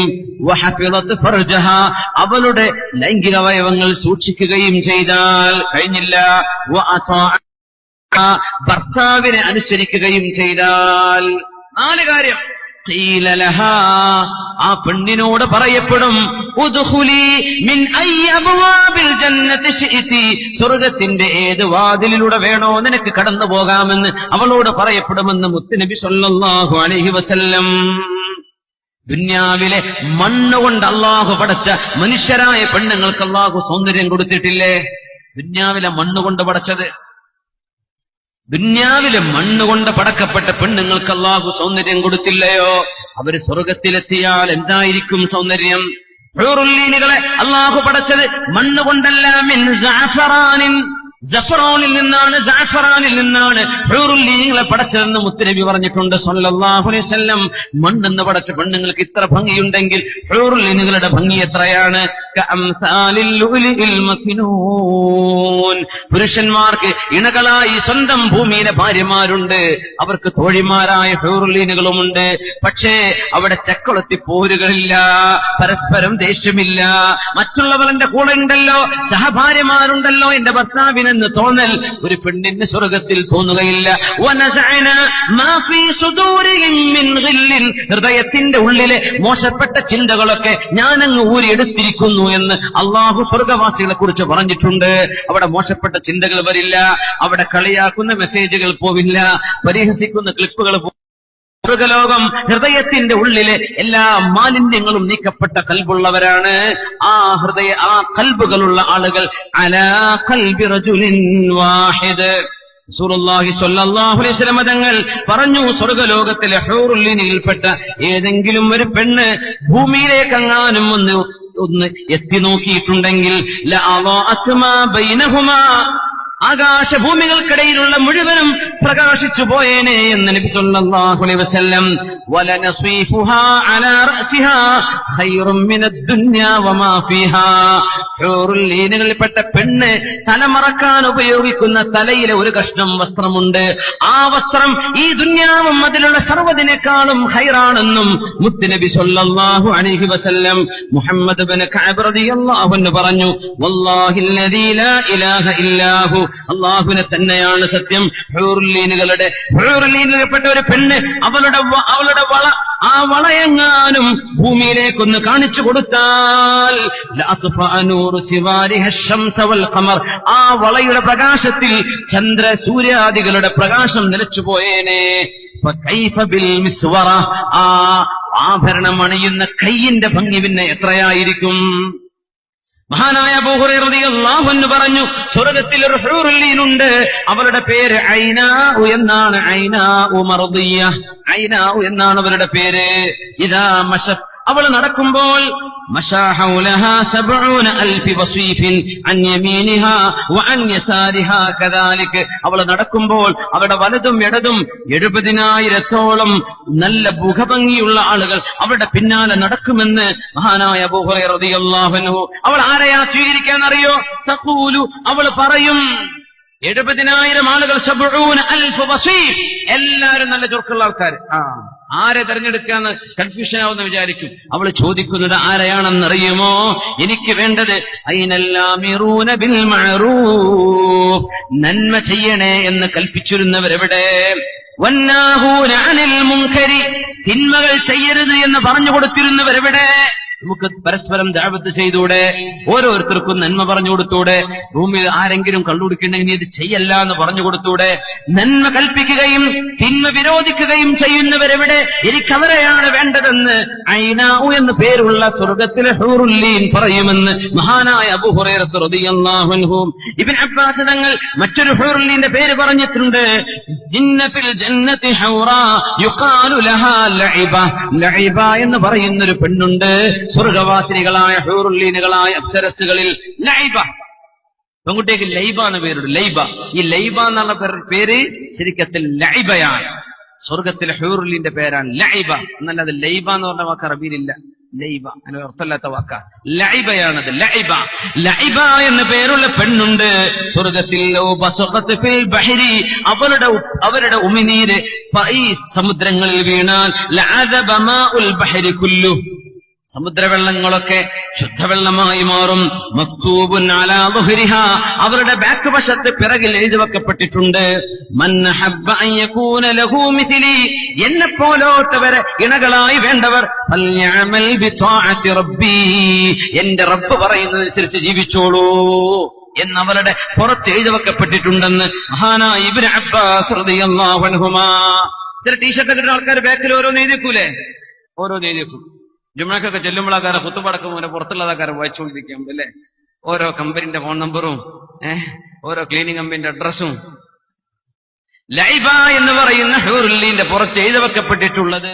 വഹഫിളത്ത് ഫർജഹാ, അവളുടെ ലൈംഗിക അവയവങ്ങൾ സൂക്ഷിക്കുകയും ചെയ്താൽ കഴിഞ്ഞില്ല, ഭർത്താവിനെ അനുസരിക്കുകയും ചെയ്താൽ 4 കാര്യം. ഖീല ലഹാ, ആ പെണ്ണിനോട് പറയപ്പെടും, ഉദ്ഖുലി മിൻ അയ്യി അബ്വാബിൽ ജന്നത്തി ശിഇതി, സ്വർഗ്ഗത്തിന്റെ ഏത് വാതിലിലൂടെ വേണോ നിനക്ക് കടന്നു പോകാമെന്ന് അവളോട് പറയപ്പെടുമെന്ന് മുത്തുനബി സ്വല്ലല്ലാഹു അലൈഹി വസല്ലം. ദുന്യാവിലെ മണ്ണുകൊണ്ട് അള്ളാഹു പടച്ച മനുഷ്യരായ പെണ്ണുങ്ങൾക്ക് അള്ളാഹു സൗന്ദര്യം കൊടുത്തിട്ടില്ലേ? ദുന്യാവിലെ മണ്ണുകൊണ്ട് പടച്ചത്, ദുന്യാവിലെ മണ്ണുകൊണ്ട് പടക്കപ്പെട്ട പെണ്ണുങ്ങൾക്ക് അള്ളാഹു സൗന്ദര്യം കൊടുത്തില്ലയോ? അവര് സ്വർഗത്തിലെത്തിയാൽ എന്തായിരിക്കും സൗന്ദര്യം? ഹൂറുല്ലീനുകളെ അള്ളാഹു പടച്ചത് മണ്ണുകൊണ്ടല്ല, മിൻ ജഅഫറാനിൻ, ജഫറാനിൽ നിന്നാണ് ഹൂറുല്ലീനുകളെ പടച്ചതെന്ന് മുത്തുനബി പറഞ്ഞിട്ടുണ്ട് സ്വല്ലല്ലാഹു അലൈഹി വസല്ലം. മണ്ണെന്ന് പടച്ച പെണ്ണുങ്ങൾക്ക് ഇത്ര ഭംഗിയുണ്ടെങ്കിൽ ഹൂറുല്ലീനുകളുടെ ഭംഗി എത്രയാണ്? കഅംസാലിൽ ലുഅ്ലുഇൽ മക്നൂൻ, പുരുഷന്മാർക്ക് ഇണകളായി സ്വന്തം ഭൂമിയിലെ ഭാര്യമാരുണ്ട്, അവർക്ക് തോഴിമാരായ ഹൂറുല്ലീനുകളുമുണ്ട്. പക്ഷേ അവിടെ ചക്കുളത്തി പോരുകളില്ല, പരസ്പരം ദേഷ്യമില്ല. മറ്റുള്ളവർ എന്റെ കൂടെ ഉണ്ടല്ലോ, സഹഭാര്യമാരുണ്ടല്ലോ, എന്റെ ഭർത്താവിനെന്ന് തോന്നൽ ഒരു പെണ്ണിന് സ്വർഗത്തിൽ തോന്നുകയില്ല. ഹൃദയത്തിന്റെ ഉള്ളിലെ മോശപ്പെട്ട ചിന്തകളൊക്കെ ഞാനങ്ങ് ഊരിയെടുത്തിരിക്കുന്നു എന്ന് അള്ളാഹു സ്വർഗവാസികളെ കുറിച്ച് പറഞ്ഞിട്ടുണ്ട്. അവിടെ മോശപ്പെട്ട ചിന്തകൾ വരില്ല, അവിടെ കളിയാക്കുന്ന മെസ്സേജുകൾ പോവില്ല, പരിഹസിക്കുന്ന ക്ലിപ്പുകൾ സ്വർഗലോകം ഹൃദയത്തിന്റെ ഉള്ളിലെ എല്ലാ മാലിന്യങ്ങളും നീക്കപ്പെട്ട കൽബുള്ളവരാണ്. ആ കൽബുകളുള്ള ആളുകൾ അലാ ഖൽബി റജുലിൻ വാഹിദ്. റസൂലുള്ളാഹി സ്വല്ലല്ലാഹു അലൈഹി വസല്ലം തങ്ങൾ പറഞ്ഞു, സ്വർഗലോകത്തിലെ ഹൂറുല്ലീനിൽപ്പെട്ട ഏതെങ്കിലും ഒരു പെണ്ണ് ഭൂമിയിലേക്കെങ്ങാനും ഒന്ന് എത്തി നോക്കിയിട്ടുണ്ടെങ്കിൽ ലഅളഅത് മാ ബൈനഹുമാ, ആകാശഭൂമികൾക്കിടയിലുള്ള മുഴുവനും പ്രകാശിച്ചു പോയേനെ എന്ന് നബി സല്ലല്ലാഹു അലൈഹി വസല്ലം. വലനസ്വീഫുഹാ അലാ റഅസിഹാ ഖൈറും മിനദ് ദുനിയാ വമാ ഫീഹാ. ഹൂറുല്ലീനുകളിൽപ്പെട്ട പെണ്ണ് തലമറക്കാൻ ഉപയോഗിക്കുന്ന തലയിലെ ഒരു കഷ്ണം വസ്ത്രമുണ്ട്. ആ വസ്ത്രം ഈ ദുനിയാവും അതിലുള്ള സർവ്വതിനേക്കാളും ഖൈറാണെന്നും മുത്തുനബി സല്ലല്ലാഹു അലൈഹി വസല്ലം. മുഹമ്മദ് ഇബ്നു കഅബ് റളിയല്ലാഹു അൻഹു പറഞ്ഞു, വല്ലാഹില്ലദീ ലാ ഇലാഹ ഇല്ലാഹു, അള്ളാഹുവിനെ തന്നെയാണ് സത്യം. ഹൂറുല്ലീനുകളിൽപ്പെട്ട ഒരു പെണ്ണ് അവളുടെ ആ വളയെങ്ങാനും ഭൂമിയിലേക്കൊന്ന് കാണിച്ചു കൊടുത്താൽ ആ വളയുടെ പ്രകാശത്തിൽ ചന്ദ്ര സൂര്യാദികളുടെ പ്രകാശം നിലച്ചുപോയേനെ. ആ ആഭരണം അണിയുന്ന കൈയിന്റെ ഭംഗി പിന്നെ എത്രയായിരിക്കും? മഹാനായ അബൂ ഹുറൈറ റളിയല്ലാഹു അൻഹു പറഞ്ഞു, സ്വർഗ്ഗത്തിൽ ഒരു ഹൂറുല്ലീനുണ്ട്, അവളുടെ പേര് ഐനാഉ എന്നാണ്. ഐനാഉ മർദിയ, ഐനാഉ എന്നാണ് അവരുടെ പേര്. ഇദാ മശ അവൾ നടക്കുമ്പോൾ മശാ ഹൗലഹാ 70,000 വസീഫിൻ അൻ യമീനിഹാ വഅൻ യസാരിഹാ കദാലിക. അവൾ നടക്കുമ്പോൾ അവരുടെ വലതും ഇടതും 70,000-ഓളം നല്ല മുഖഭംഗിയുള്ള ആളുകൾ അവരുടെ പിന്നാലെ നടക്കുമെന്ന് മഹാനായ അബൂ ഹുറൈറ റളിയല്ലാഹു അൻഹു. അവൾ ആരെയാ സ്വീകരിക്കാൻ അറിയോ? തഖൂലു, അവൾ പറയും 70,000 ആളുകൾ 70,000 വസീഫ്, എല്ലാവരും നല്ല ചുറുക്കുള്ള ആൾക്കാർ. ആരെ തെരഞ്ഞെടുക്കാന്ന് കൺഫ്യൂഷൻ ആവുന്ന വിചാരിക്കും. അവൾ ചോദിക്കുന്നത് ആരെയാണെന്നറിയുമോ? എനിക്ക് വേണ്ടത് അയ്നല്ലാമിറൂന ബിൽ മഅറൂഫ്, നന്മ ചെയ്യണേ എന്ന് കൽപ്പിച്ചിരുന്നവരെവിടെ? വന്നാഹൂന അനിൽ മുൻകരി, തിന്മകൾ ചെയ്യരുത് എന്ന് പറഞ്ഞു കൊടുത്തിരുന്നവരെവിടെ? നമുക്ക് പരസ്പരം ദഅവത്ത് ചെയ്തൂടെ? ഓരോരുത്തർക്കും നന്മ പറഞ്ഞു കൊടുത്തൂടെ? റൂമിൽ ആരെങ്കിലും കള്ളുകുടിക്കണമെങ്കിൽ ഇത് ചെയ്യല്ല എന്ന് പറഞ്ഞു കൊടുത്തൂടെ? നന്മ കൽപ്പിക്കുകയും തിന്മ വിരോധിക്കുകയും ചെയ്യുന്നവരെവിടെ? എനിക്കവരെയാണ് വേണ്ടതെന്ന് ഐനാഉ എന്ന് പേരുള്ള സ്വർഗത്തിലെ ഹൂറുല്ലീൻ പറയുമെന്ന് മഹാനായ അബൂ ഹുറൈറ റളിയല്ലാഹു അൻഹു. ഇബ്നു അബ്ബാസ് തങ്ങൾ മറ്റൊരു ഹൂറുല്ലീന്റെ പേര് പറഞ്ഞിട്ടുണ്ട്. ജിന്ന ഫിൽ ജന്നതി ഹൗറാ യുഖാലു ലഹാ ലഇബ. ലഇബ എന്ന് പറയുന്നൊരു പെണ്ണുണ്ട് സ്വർഗവാസിനികളായ ഹൂറുല്ലീനുകളായ അപ്സരസുകളിൽ. ലൈബ, പെൺകുട്ടിക്ക് ലൈബ എന്ന പേരുണ്ട്. ലൈബ, ഈ ലൈബ എന്നുള്ള പേര് ശരിക്കത്തിൽ ലൈബയാണ്. സ്വർഗത്തിലെ ഹൂറുല്ലീന്റെ പേരാണ് ലൈബ. എന്നല്ലാതെ ലൈബ എന്ന് പറഞ്ഞ വാക്ക് അറബിയിലില്ല. ലൈബ അങ്ങനെ അർത്ഥമില്ലാത്ത വാക്കാ. ലൈബയാണത്. ലൈബ, ലൈബ എന്ന പേരുള്ള പെണ്ണുണ്ട് സ്വർഗത്തിൽ. അവരുടെ ഉമിനീര് ഈ സമുദ്രങ്ങളിൽ വീണാൽ ലഅദബ മാഉൽ ബഹരി കുല്ലു, സമുദ്രവെള്ളങ്ങളൊക്കെ ശുദ്ധവെള്ളമായി മാറും. മക്തൂബുൻ അലാ ദുഹരിഹാ, അവരുടെ ബാക്ക് വശത്ത് പിറകിൽ എഴുതി വെക്കപ്പെട്ടിട്ടുണ്ട്. മൻ ഹബ്ബ അൻ യകൂന ലഹു മിസ്ലി, എന്നെ പോലോത്തവരെ ഇണകളായി വേണ്ടവർ ഫൽയഅമൽ ബിതാഅത്തി റബ്ബി, എന്റെ റബ്ബ് പറയുന്നതനുസരിച്ച് ജീവിച്ചോളൂ എന്നവരുടെ പുറത്ത് എഴുതി വെക്കപ്പെട്ടിട്ടുണ്ടെന്ന് മഹാനായ ഇബ്നു അബ്ബാസ് റളിയല്ലാഹു അൻഹുമാ. ചില ടീഷർട്ട് കിട്ടുന്ന ആൾക്കാർ ബാക്കിൽ ഓരോന്ന് എഴുതിക്കൂലേ? ഓരോന്ന് എഴുതിക്കും. ജുമഅക്കൊക്കെ ചെല്ലുമ്പോഴാക്കാരെ കുത്തുപടക്കും മുന്നേ പുറത്തുള്ളതാക്കാരെ വായിച്ചുകൊണ്ടിരിക്കും അല്ലേ? ഓരോ കമ്പനിന്റെ ഫോൺ നമ്പറും ഓരോ ക്ലീനിങ് കമ്പനിന്റെ അഡ്രസ്സും. ലൈബ എന്ന് പറയുന്ന ഹൂറുല്ലീന്റെ പുറത്ത് എഴുതി വെക്കപ്പെട്ടിട്ടുള്ളത്